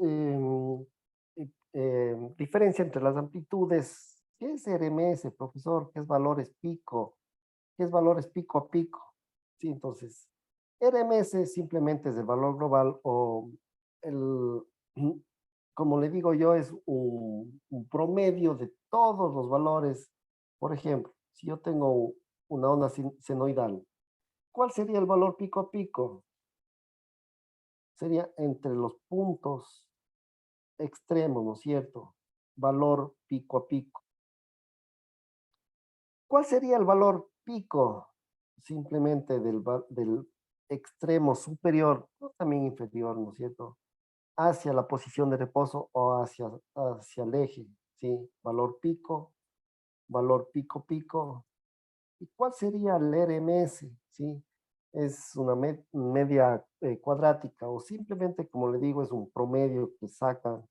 diferencia entre las amplitudes. ¿Qué es RMS, profesor? ¿Qué es valores pico? ¿Qué es valores pico a pico? Sí, entonces, RMS simplemente es el valor global o el, como le digo yo, es un promedio de todos los valores. Por ejemplo, si yo tengo una onda senoidal, ¿cuál sería el valor pico a pico? Sería entre los puntos extremos, ¿no es cierto? Valor pico a pico. ¿Cuál sería el valor pico? Simplemente del extremo superior, o también inferior, ¿no es cierto? Hacia la posición de reposo o hacia el eje, ¿sí? Valor pico, pico. ¿Y cuál sería el RMS? ¿Sí? Es una media cuadrática o simplemente, como le digo, es un promedio que saca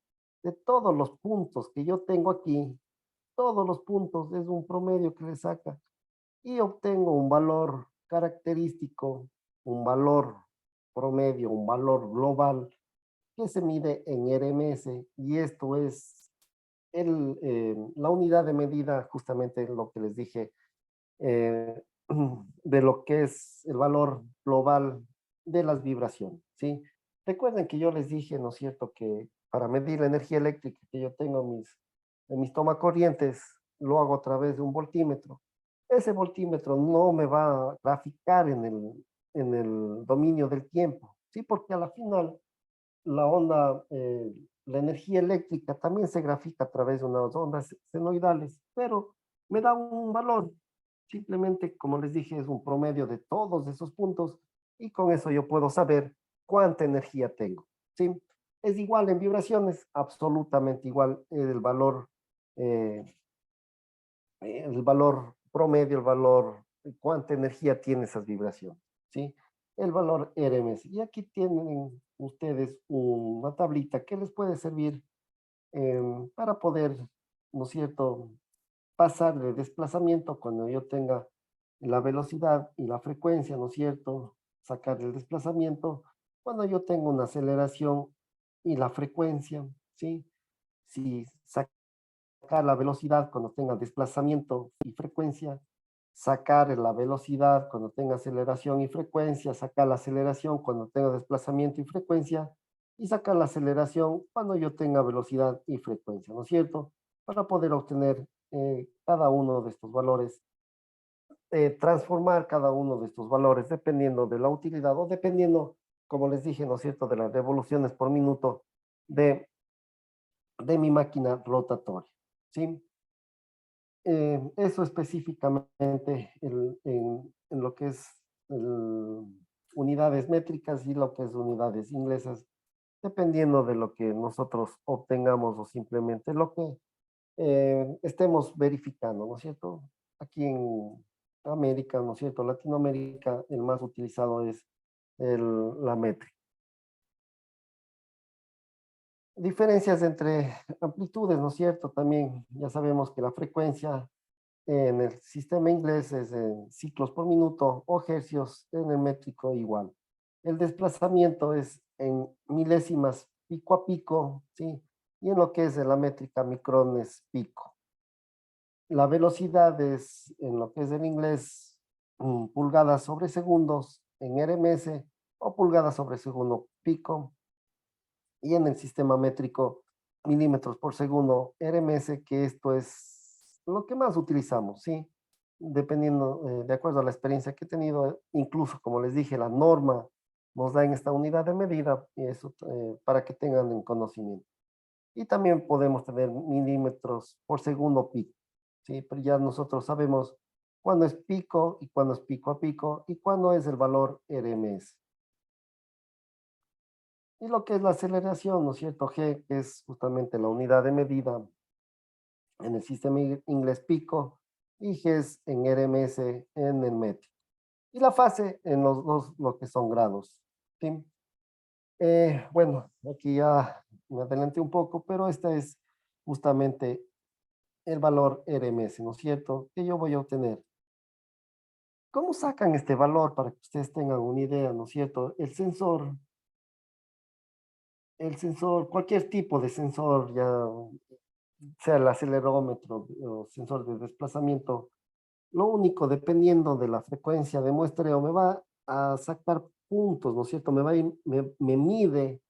de todos los puntos que yo tengo aquí. Todos los puntos es un promedio que le saca y obtengo un valor característico, un valor promedio, un valor global que se mide en RMS y esto es la unidad de medida, justamente lo que les dije, eh, de lo que es el valor global de las vibraciones, ¿sí? Recuerden que yo les dije, ¿no es cierto?, que para medir la energía eléctrica que yo tengo en mis tomacorrientes, lo hago a través de un voltímetro. Ese voltímetro no me va a graficar en el dominio del tiempo, ¿sí? Porque a la final la onda, la energía eléctrica también se grafica a través de unas ondas senoidales, pero me da un valor. Simplemente, como les dije, es un promedio de todos esos puntos y con eso yo puedo saber cuánta energía tengo. ¿Sí? Es igual en vibraciones, absolutamente igual eh, el valor promedio, el valor, cuánta energía tiene esas vibraciones. ¿Sí? El valor RMS. Y aquí tienen ustedes una tablita que les puede servir para poder, ¿no es cierto?, pasar de desplazamiento cuando yo tenga la velocidad y la frecuencia, ¿no es cierto? Sacar el desplazamiento cuando yo tengo una aceleración y la frecuencia, ¿sí? Si sacar la velocidad cuando tenga desplazamiento y frecuencia, sacar la velocidad cuando tenga aceleración y frecuencia, sacar la aceleración cuando tenga desplazamiento y frecuencia, y sacar la aceleración cuando yo tenga velocidad y frecuencia, ¿no es cierto? Para poder obtener cada uno de estos valores, transformar cada uno de estos valores dependiendo de la utilidad o dependiendo, como les dije, ¿no es cierto?, de las revoluciones por minuto de, de mi máquina rotatoria, ¿sí? Eso específicamente en lo que es unidades métricas y lo que es unidades inglesas, dependiendo de lo que nosotros obtengamos o simplemente lo que estemos verificando, ¿no es cierto? Aquí en América, ¿no es cierto? Latinoamérica, el más utilizado es la métrica. Diferencias entre amplitudes, ¿no es cierto? También ya sabemos que la frecuencia en el sistema inglés es en ciclos por minuto o hercios, en el métrico igual. El desplazamiento es en milésimas pico a pico, ¿sí? Y en lo que es la métrica micrones pico. La velocidad es, en lo que es el inglés, pulgadas sobre segundos en RMS o pulgadas sobre segundo pico, y en el sistema métrico milímetros por segundo RMS, que esto es lo que más utilizamos, ¿sí? Dependiendo, de acuerdo a la experiencia que he tenido, incluso como les dije, la norma nos da en esta unidad de medida, y eso para que tengan en conocimiento. Y también podemos tener milímetros por segundo pico, ¿sí? Pero ya nosotros sabemos cuándo es pico y cuándo es pico a pico y cuándo es el valor RMS. Y lo que es la aceleración, ¿no es cierto? G, que es justamente la unidad de medida en el sistema inglés pico, y G es en RMS en el metro. Y la fase en los dos, lo que son grados, ¿sí? Bueno, aquí ya me adelanté un poco, pero esta es justamente el valor RMS, ¿no es cierto? Que yo voy a obtener. ¿Cómo sacan este valor para que ustedes tengan una idea, ¿no es cierto? Cualquier tipo de sensor, ya sea el acelerómetro o sensor de desplazamiento, lo único, dependiendo de la frecuencia de muestreo, me va a sacar puntos, ¿no es cierto? Me mide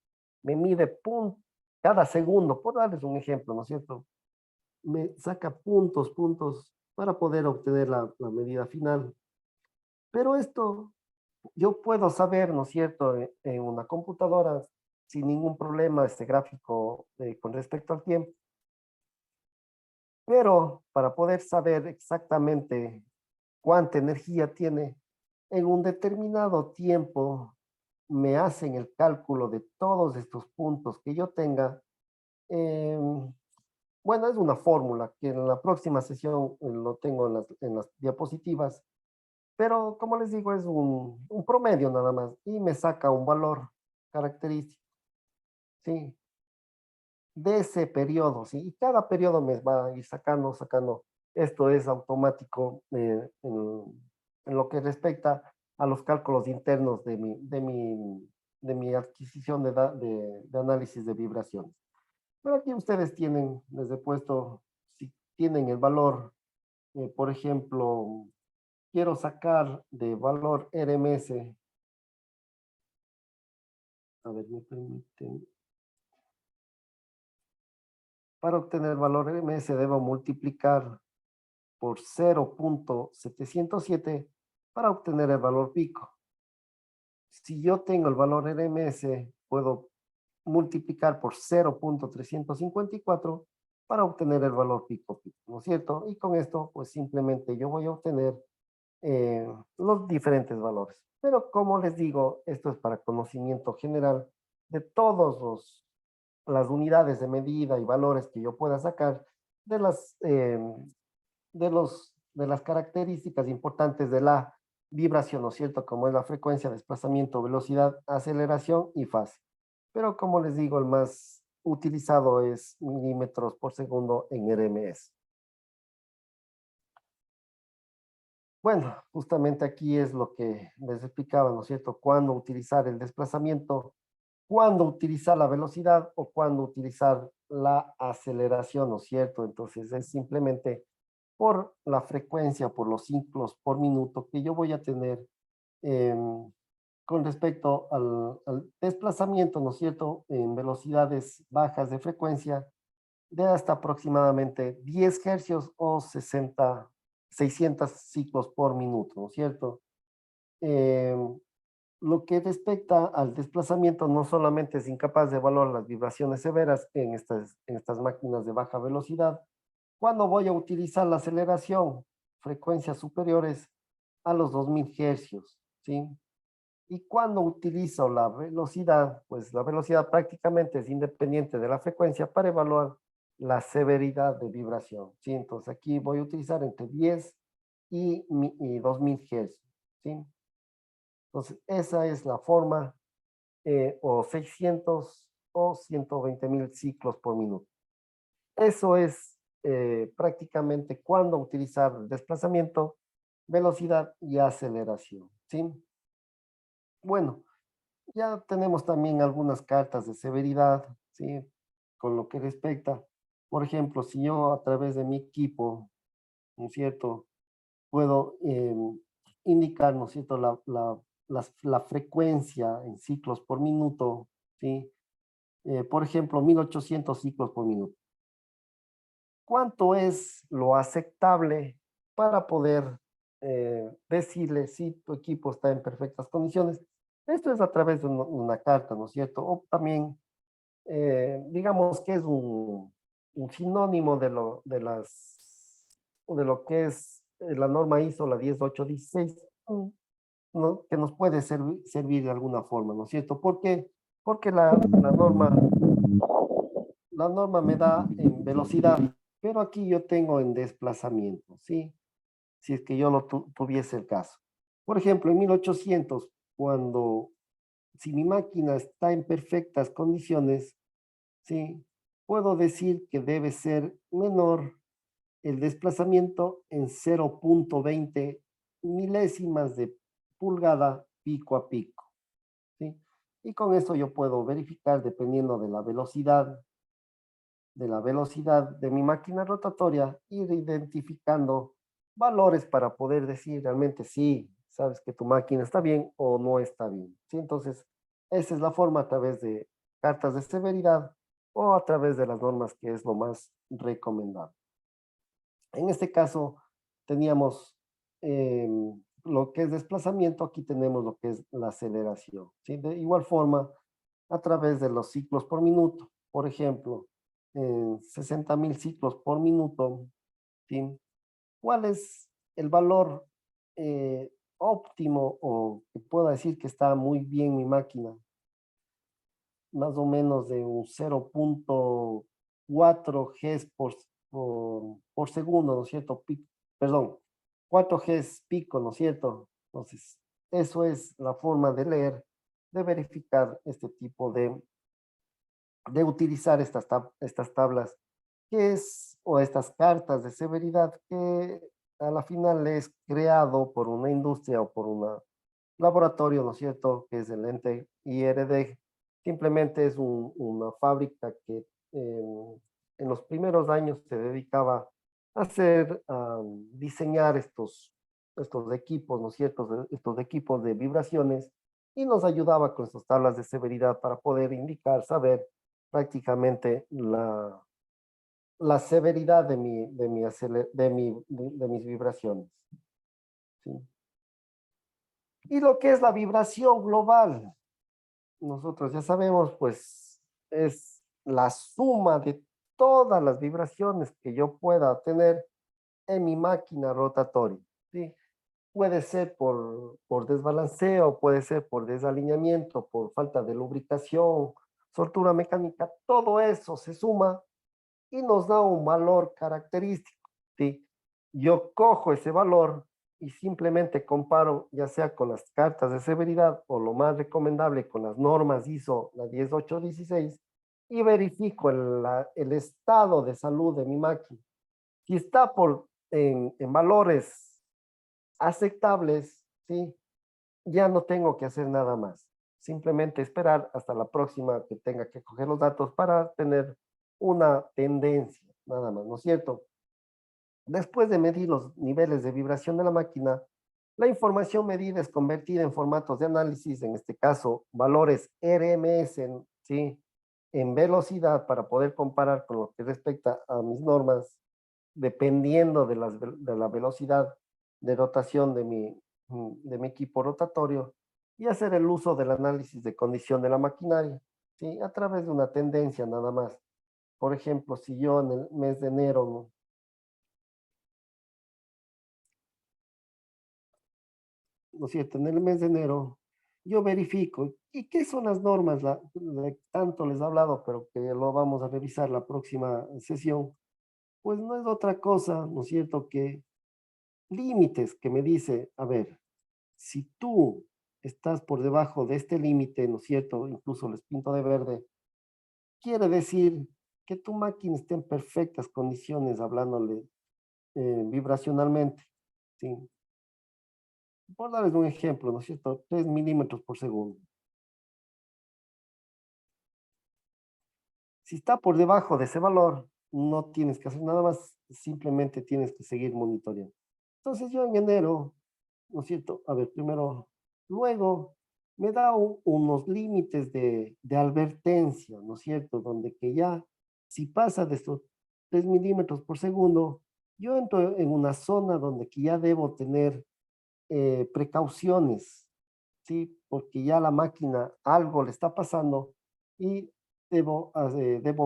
cada segundo, por darles un ejemplo, ¿no es cierto? Me saca puntos para poder obtener la medida final. Pero esto yo puedo saber, ¿no es cierto?, en una computadora sin ningún problema este gráfico con respecto al tiempo. Pero para poder saber exactamente cuánta energía tiene en un determinado tiempo, me hacen el cálculo de todos estos puntos que yo tenga. em, bueno, es una fórmula que en la próxima sesión lo tengo en las diapositivas, pero como les digo, es un promedio nada más y me saca un valor característico, ¿sí? De ese periodo, ¿sí? Y cada periodo me va a ir sacando. Esto es automático en lo que respecta a los cálculos internos de mi adquisición de análisis de vibraciones. Pero aquí ustedes tienen, les he puesto, si tienen el valor, por ejemplo, quiero sacar de valor RMS, a ver, me permiten. Para obtener el valor RMS debo multiplicar por 0.707 para obtener el valor pico. Si yo tengo el valor RMS, puedo multiplicar por 0.354 para obtener el valor pico, ¿no es cierto? Y con esto, pues simplemente yo voy a obtener los diferentes valores. Pero como les digo, esto es para conocimiento general de todos las unidades de medida y valores que yo pueda sacar de de las características importantes de la vibración, ¿no es cierto? Como es la frecuencia, desplazamiento, velocidad, aceleración y fase. Pero como les digo, el más utilizado es milímetros por segundo en RMS. Bueno, justamente aquí es lo que les explicaba, ¿no es cierto? Cuándo utilizar el desplazamiento, cuándo utilizar la velocidad o cuándo utilizar la aceleración, ¿no es cierto? Entonces es simplemente por la frecuencia, por los ciclos por minuto que yo voy a tener con respecto al desplazamiento, ¿no es cierto? En velocidades bajas de frecuencia de hasta aproximadamente 10 hercios o 600 ciclos por minuto, ¿no es cierto? Em, lo que respecta al desplazamiento, no solamente es incapaz de evaluar las vibraciones severas en estas máquinas de baja velocidad, cuando voy a utilizar la aceleración, frecuencias superiores a los 2000 hercios, ¿sí? Y cuando utilizo la velocidad, pues la velocidad prácticamente es independiente de la frecuencia para evaluar la severidad de vibración, ¿sí? Entonces aquí voy a utilizar entre 10 y 2000 hercios, ¿sí? Entonces esa es la forma, o 600 o 120.000 ciclos por minuto. Eso es prácticamente cuando utilizar desplazamiento, velocidad y aceleración, ¿sí? Bueno, ya tenemos también algunas cartas de severidad, ¿sí? Con lo que respecta, por ejemplo, si yo a través de mi equipo, ¿no es cierto? Puedo indicar, ¿no es cierto?, la frecuencia en ciclos por minuto, ¿sí? Por ejemplo, 1800 ciclos por minuto. ¿Cuánto es lo aceptable para poder decirle si tu equipo está en perfectas condiciones? Esto es a través de una carta, ¿no es cierto? O también, digamos que es un sinónimo de lo que es la norma ISO, la 10816, ¿no? Que nos puede servir de alguna forma, ¿no es cierto? Porque la norma me da en velocidad, pero aquí yo tengo en desplazamiento, ¿sí? Si es que yo lo tuviese el caso. Por ejemplo, en 1800, cuando, si mi máquina está en perfectas condiciones, ¿sí? Puedo decir que debe ser menor el desplazamiento en 0,20 milésimas de pulgada pico a pico, ¿sí? Y con eso yo puedo verificar, dependiendo de la velocidad de mi máquina rotatoria, ir identificando valores para poder decir realmente sí, sabes que tu máquina está bien o no está bien, ¿sí? Entonces, esa es la forma a través de cartas de severidad o a través de las normas, que es lo más recomendable. En este caso, teníamos lo que es desplazamiento, aquí tenemos lo que es la aceleración, ¿sí? De igual forma, a través de los ciclos por minuto, por ejemplo, en 60.000 ciclos por minuto, ¿sí? ¿Cuál es el valor óptimo, o que pueda decir que está muy bien mi máquina? Más o menos de un 0,4 Gs por segundo, ¿no es cierto? Perdón, 4 Gs pico, ¿no es cierto? Entonces, eso es la forma de leer, de verificar este tipo de utilizar estas tablas, que es, o estas cartas de severidad, que a la final es creado por una industria o por un laboratorio, ¿no es cierto?, que es el ente IRD. Simplemente es una fábrica que en los primeros años se dedicaba a hacer, a diseñar estos equipos, ¿no es cierto?, estos equipos de vibraciones, y nos ayudaba con estas tablas de severidad para poder indicar, saber prácticamente la severidad de mis vibraciones, ¿sí? Y lo que es la vibración global, nosotros ya sabemos, pues es la suma de todas las vibraciones que yo pueda tener en mi máquina rotatoria, ¿sí? Puede ser por desbalanceo, puede ser por desalineamiento, por falta de lubricación, soltura mecánica, todo eso se suma y nos da un valor característico, ¿sí? Yo cojo ese valor y simplemente comparo, ya sea con las cartas de severidad o lo más recomendable con las normas ISO, la 10816, y verifico el estado de salud de mi máquina. Si está en valores aceptables, ¿sí? Ya no tengo que hacer nada más. Simplemente esperar hasta la próxima que tenga que coger los datos para tener una tendencia, nada más, ¿no es cierto? Después de medir los niveles de vibración de la máquina, la información medida es convertida en formatos de análisis, en este caso, valores RMS, ¿sí? En velocidad, para poder comparar con lo que respecta a mis normas, dependiendo de la velocidad de rotación de mi equipo rotatorio, y hacer el uso del análisis de condición de la maquinaria, ¿sí? A través de una tendencia nada más. Por ejemplo, si yo en el mes de enero, ¿no es cierto? En el mes de enero, yo verifico, ¿y qué son las normas? Tanto les he hablado, pero que lo vamos a revisar la próxima sesión. Pues no es otra cosa, ¿no es cierto?, que límites que me dice, a ver, si tú estás por debajo de este límite, ¿no es cierto? Incluso les pinto de verde, quiere decir que tu máquina está en perfectas condiciones, hablándole vibracionalmente, ¿sí? Por darles un ejemplo, ¿no es cierto? 3 milímetros por segundo. Si está por debajo de ese valor, no tienes que hacer nada más, simplemente tienes que seguir monitoreando. Entonces yo en enero ¿no es cierto? A ver, primero, luego me da unos límites de advertencia, ¿no es cierto? Donde que ya, si pasa de estos 3 milímetros por segundo, yo entro en una zona donde que ya debo tener precauciones, ¿sí? Porque ya la máquina algo le está pasando y debo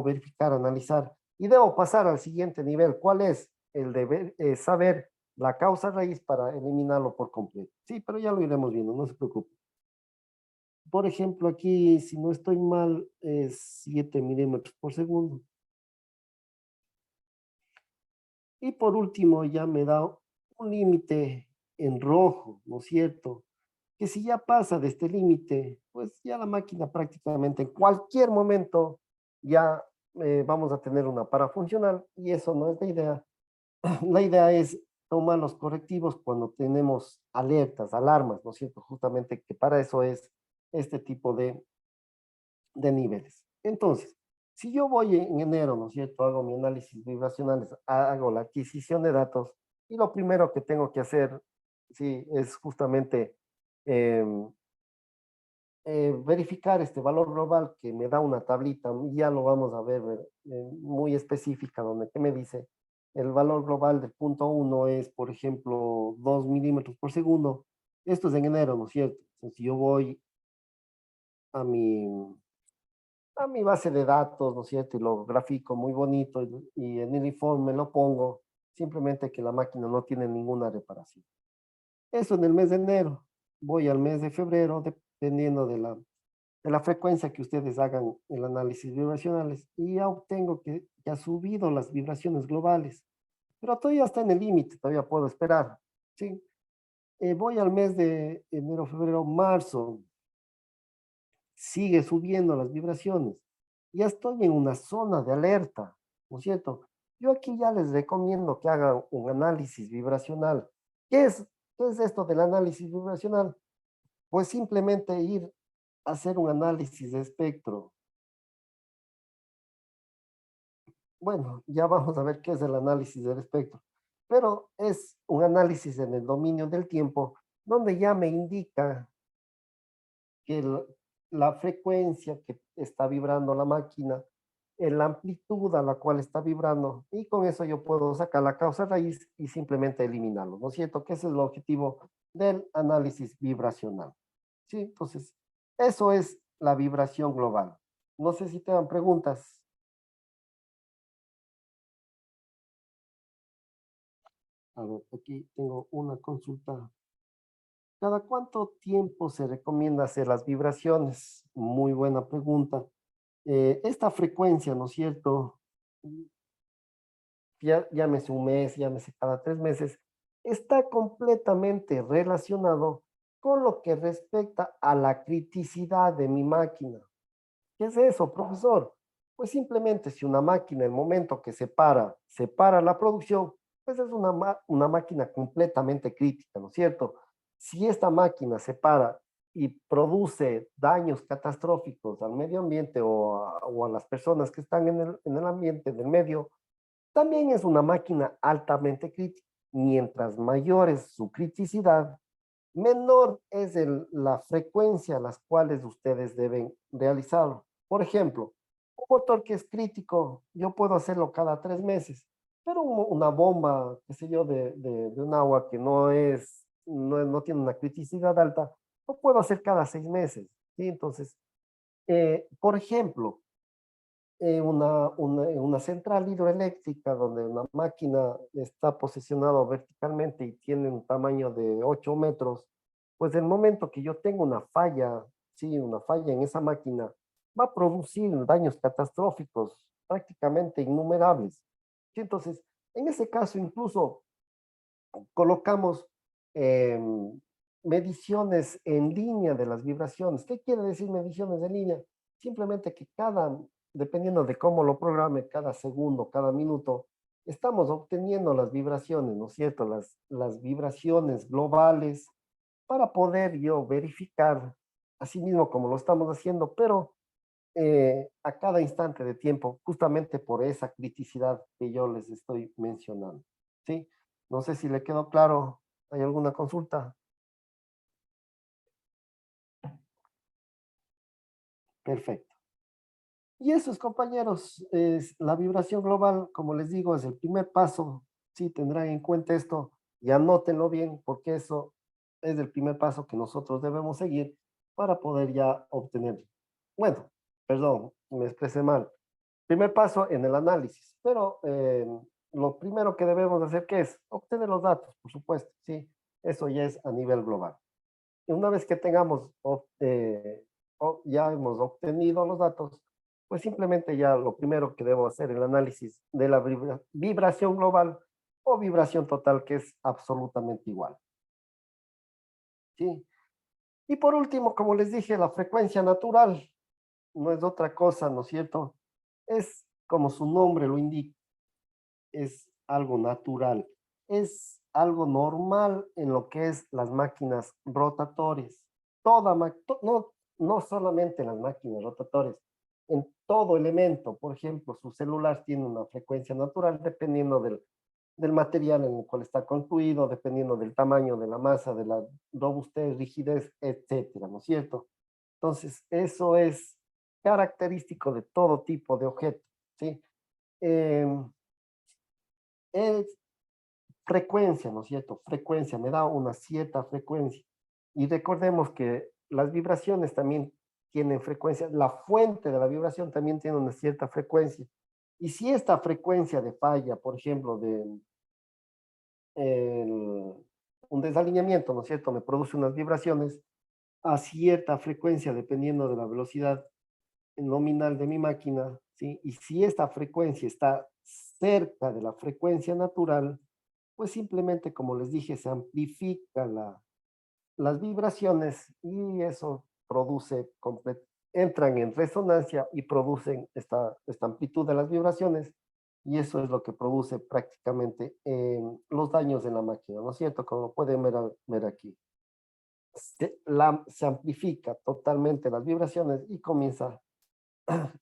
verificar, analizar y debo pasar al siguiente nivel. ¿Cuál es? El de saber la causa raíz para eliminarlo por completo. Sí, pero ya lo iremos viendo, no se preocupe. Por ejemplo, aquí, si no estoy mal, es 7 milímetros por segundo. Y por último, ya me da un límite en rojo, ¿no es cierto? Que si ya pasa de este límite, pues ya la máquina prácticamente en cualquier momento ya vamos a tener una para funcional y eso no es la idea. La idea es tomar los correctivos cuando tenemos alertas, alarmas, ¿no es cierto? Justamente que para eso es este tipo de niveles. Entonces, si yo voy en enero, ¿no es cierto? Hago mi análisis vibracionales, hago la adquisición de datos y lo primero que tengo que hacer, sí, es justamente eh, verificar este valor global que me da una tablita, ya lo vamos a ver muy específica, donde que me dice el valor global del punto uno es, por ejemplo, 2 milímetros por segundo. Esto es en enero, ¿no es cierto? Entonces, si yo voy a mi base de datos, ¿no es cierto? Y lo grafico muy bonito y en el informe lo pongo, simplemente que la máquina no tiene ninguna reparación. Eso en el mes de enero. Voy al mes de febrero, dependiendo de la frecuencia que ustedes hagan el análisis vibracionales y ya obtengo que ya ha subido las vibraciones globales, pero todavía está en el límite, todavía puedo esperar, ¿sí? Voy al mes de enero, febrero, marzo, sigue subiendo las vibraciones, ya estoy en una zona de alerta, ¿no es cierto? Yo aquí ya les recomiendo que hagan un análisis vibracional. ¿Qué es, qué es esto del análisis vibracional? Pues simplemente ir a hacer un análisis de espectro. Bueno, ya vamos a ver qué es el análisis del espectro, pero es un análisis en el dominio del tiempo donde ya me indica que la frecuencia que está vibrando la máquina, la amplitud a la cual está vibrando, y con eso yo puedo sacar la causa raíz y simplemente eliminarlo, ¿no es cierto? Que ese es el objetivo del análisis vibracional, ¿sí? Entonces, eso es la vibración global. No sé si te dan preguntas. A ver, aquí tengo una consulta. ¿Cada cuánto tiempo se recomienda hacer las vibraciones? Muy buena pregunta. Esta frecuencia, ¿no es cierto? Ya, llámese un mes, llámese cada 3 meses, está completamente relacionado con lo que respecta a la criticidad de mi máquina. ¿Qué es eso, profesor? Pues simplemente si una máquina, en el momento que se para la producción, pues es una máquina completamente crítica, ¿no es cierto? Si esta máquina se para y produce daños catastróficos al medio ambiente o a las personas que están en el ambiente, en el medio, también es una máquina altamente crítica. Mientras mayor es su criticidad, menor es la frecuencia a las cuales ustedes deben realizarlo. Por ejemplo, un motor que es crítico, yo puedo hacerlo cada 3 meses, pero una bomba, qué sé yo, de un agua que no tiene una criticidad alta, lo puedo hacer cada 6 meses. ¿Sí? Entonces, por ejemplo, una central hidroeléctrica donde una máquina está posicionada verticalmente y tiene un tamaño de 8 metros, pues el momento que yo tengo una falla, sí, una falla en esa máquina, va a producir daños catastróficos prácticamente innumerables. Sí, entonces, en ese caso, incluso colocamos eh, mediciones en línea de las vibraciones. ¿Qué quiere decir mediciones en línea? Simplemente que dependiendo de cómo lo programe, cada segundo, cada minuto, estamos obteniendo las vibraciones, ¿no es cierto? Las vibraciones globales para poder yo verificar, así mismo como lo estamos haciendo, pero a cada instante de tiempo, justamente por esa criticidad que yo les estoy mencionando. ¿Sí? No sé si le quedó claro. ¿Hay alguna consulta? Perfecto. Y eso, compañeros, es la vibración global, como les digo, es el primer paso. Sí, tendrán en cuenta esto y anótenlo bien, porque eso es el primer paso que nosotros debemos seguir para poder ya obtener. Bueno, perdón, me expresé mal. Primer paso en el análisis, pero lo primero que debemos hacer, ¿qué es? Obtener los datos, por supuesto, sí. Eso ya es a nivel global. Y una vez que tengamos, ya hemos obtenido los datos, pues simplemente ya lo primero que debo hacer el análisis de la vibración global o vibración total, que es absolutamente igual. ¿Sí? Y por último, como les dije, la frecuencia natural no es otra cosa, ¿no es cierto? Es como su nombre lo indica, es algo natural, es algo normal en lo que es las máquinas rotatorias. No solamente en las máquinas rotatorias, en todo elemento, por ejemplo, su celular tiene una frecuencia natural dependiendo del material en el cual está construido, dependiendo del tamaño de la masa, de la robustez, rigidez, etcétera, ¿no es cierto? Entonces, eso es característico de todo tipo de objeto, ¿sí? Eh, es frecuencia, ¿no es cierto? Frecuencia, me da una cierta frecuencia. Y recordemos que las vibraciones también tienen frecuencia, la fuente de la vibración también tiene una cierta frecuencia. Y si esta frecuencia de falla, por ejemplo, el- un desalineamiento, ¿no es cierto?, me produce unas vibraciones a cierta frecuencia dependiendo de la velocidad nominal de mi máquina, ¿sí? Y si esta frecuencia está cerca de la frecuencia natural, pues simplemente, como les dije, se amplifica las vibraciones y eso produce, entran en resonancia y producen esta amplitud de las vibraciones y eso es lo que produce prácticamente los daños en la máquina, ¿no es cierto? Como pueden ver aquí. Se amplifica totalmente las vibraciones y comienza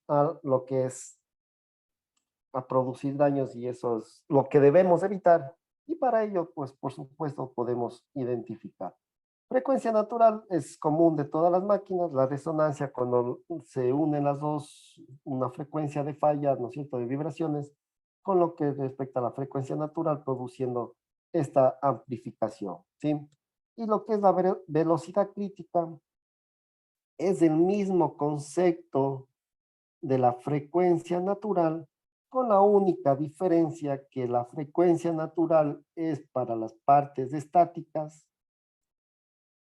a lo que es a producir daños y eso es lo que debemos evitar y para ello, pues por supuesto, podemos identificar. Frecuencia natural es común de todas las máquinas, la resonancia cuando se unen las dos, una frecuencia de falla, ¿no es cierto?, de vibraciones, con lo que respecta a la frecuencia natural, produciendo esta amplificación, ¿sí? Y lo que es la velocidad crítica es el mismo concepto de la frecuencia natural, con la única diferencia que la frecuencia natural es para las partes estáticas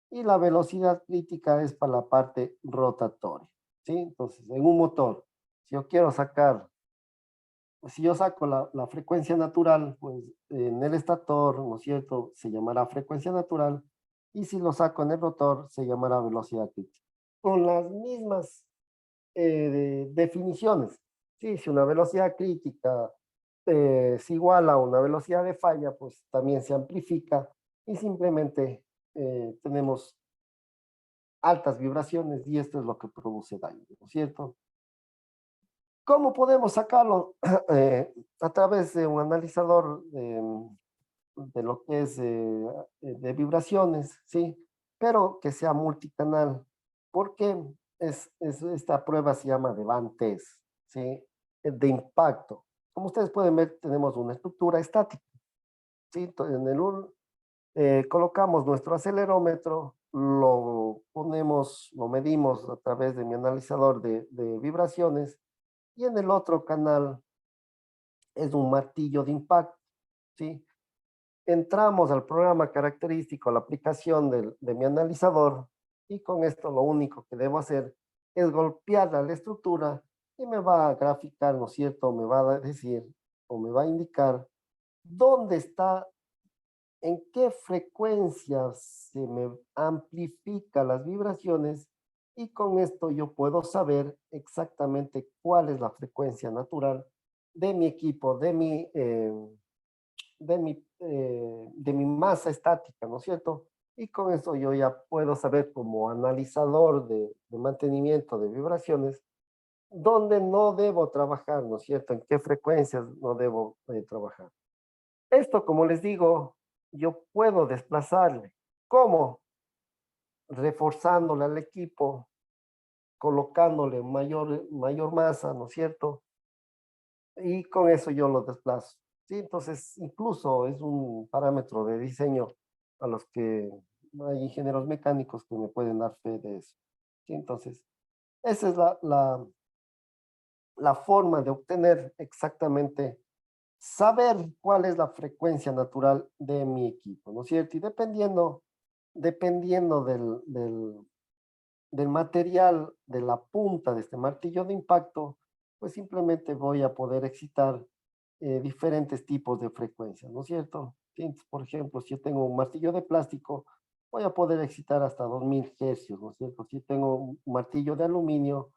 y la velocidad crítica es para la parte rotatoria, ¿sí? Entonces, en un motor, si yo quiero sacar, si yo saco la frecuencia natural, pues en el estator, ¿no es cierto?, se llamará frecuencia natural, y si lo saco en el rotor, se llamará velocidad crítica. Con las mismas definiciones. Sí, si una velocidad crítica es igual a una velocidad de falla, pues también se amplifica y simplemente tenemos altas vibraciones y esto es lo que produce daño, ¿no es cierto? ¿Cómo podemos sacarlo? A través de un analizador de lo que es de vibraciones, ¿sí? Pero que sea multicanal. ¿Por qué? Esta prueba se llama de Van Test, ¿sí? De impacto. Como ustedes pueden ver, tenemos una estructura estática, ¿sí? Colocamos nuestro acelerómetro, lo ponemos, lo medimos a través de mi analizador de vibraciones y en el otro canal es un martillo de impacto, ¿sí? Entramos al programa característico, a la aplicación de mi analizador, y con esto lo único que debo hacer es golpear a la estructura y me va a graficar, ¿no es cierto? Me va a decir o me va a indicar dónde está, en qué frecuencia se me amplifica las vibraciones y con esto yo puedo saber exactamente cuál es la frecuencia natural de mi equipo, de mi masa estática, ¿no es cierto? Y con eso yo ya puedo saber como analizador de mantenimiento de vibraciones dónde no debo trabajar, ¿no es cierto? En qué frecuencias no debo trabajar. Esto, como les digo, yo puedo desplazarle. ¿Cómo? Reforzándole al equipo colocándole mayor masa, ¿no es cierto? Y con eso yo lo desplazo. Sí, entonces incluso es un parámetro de diseño a los que hay ingenieros mecánicos que me pueden dar fe de eso. Sí, entonces, esa es la forma de obtener exactamente, saber cuál es la frecuencia natural de mi equipo, ¿no es cierto? Y dependiendo del material de la punta de este martillo de impacto, pues simplemente voy a poder excitar diferentes tipos de frecuencias, ¿no es cierto? Entonces, por ejemplo, si yo tengo un martillo de plástico, voy a poder excitar hasta 2000 hercios, ¿no es cierto? Si tengo un martillo de aluminio,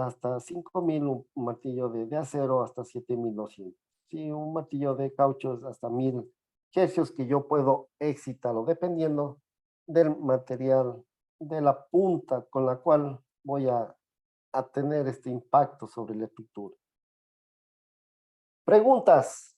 hasta 5000, un martillo de acero hasta 7200. Sí, un martillo de caucho es hasta 1000 hercios que yo puedo excitarlo, dependiendo del material, de la punta con la cual voy a tener este impacto sobre la estructura. Preguntas.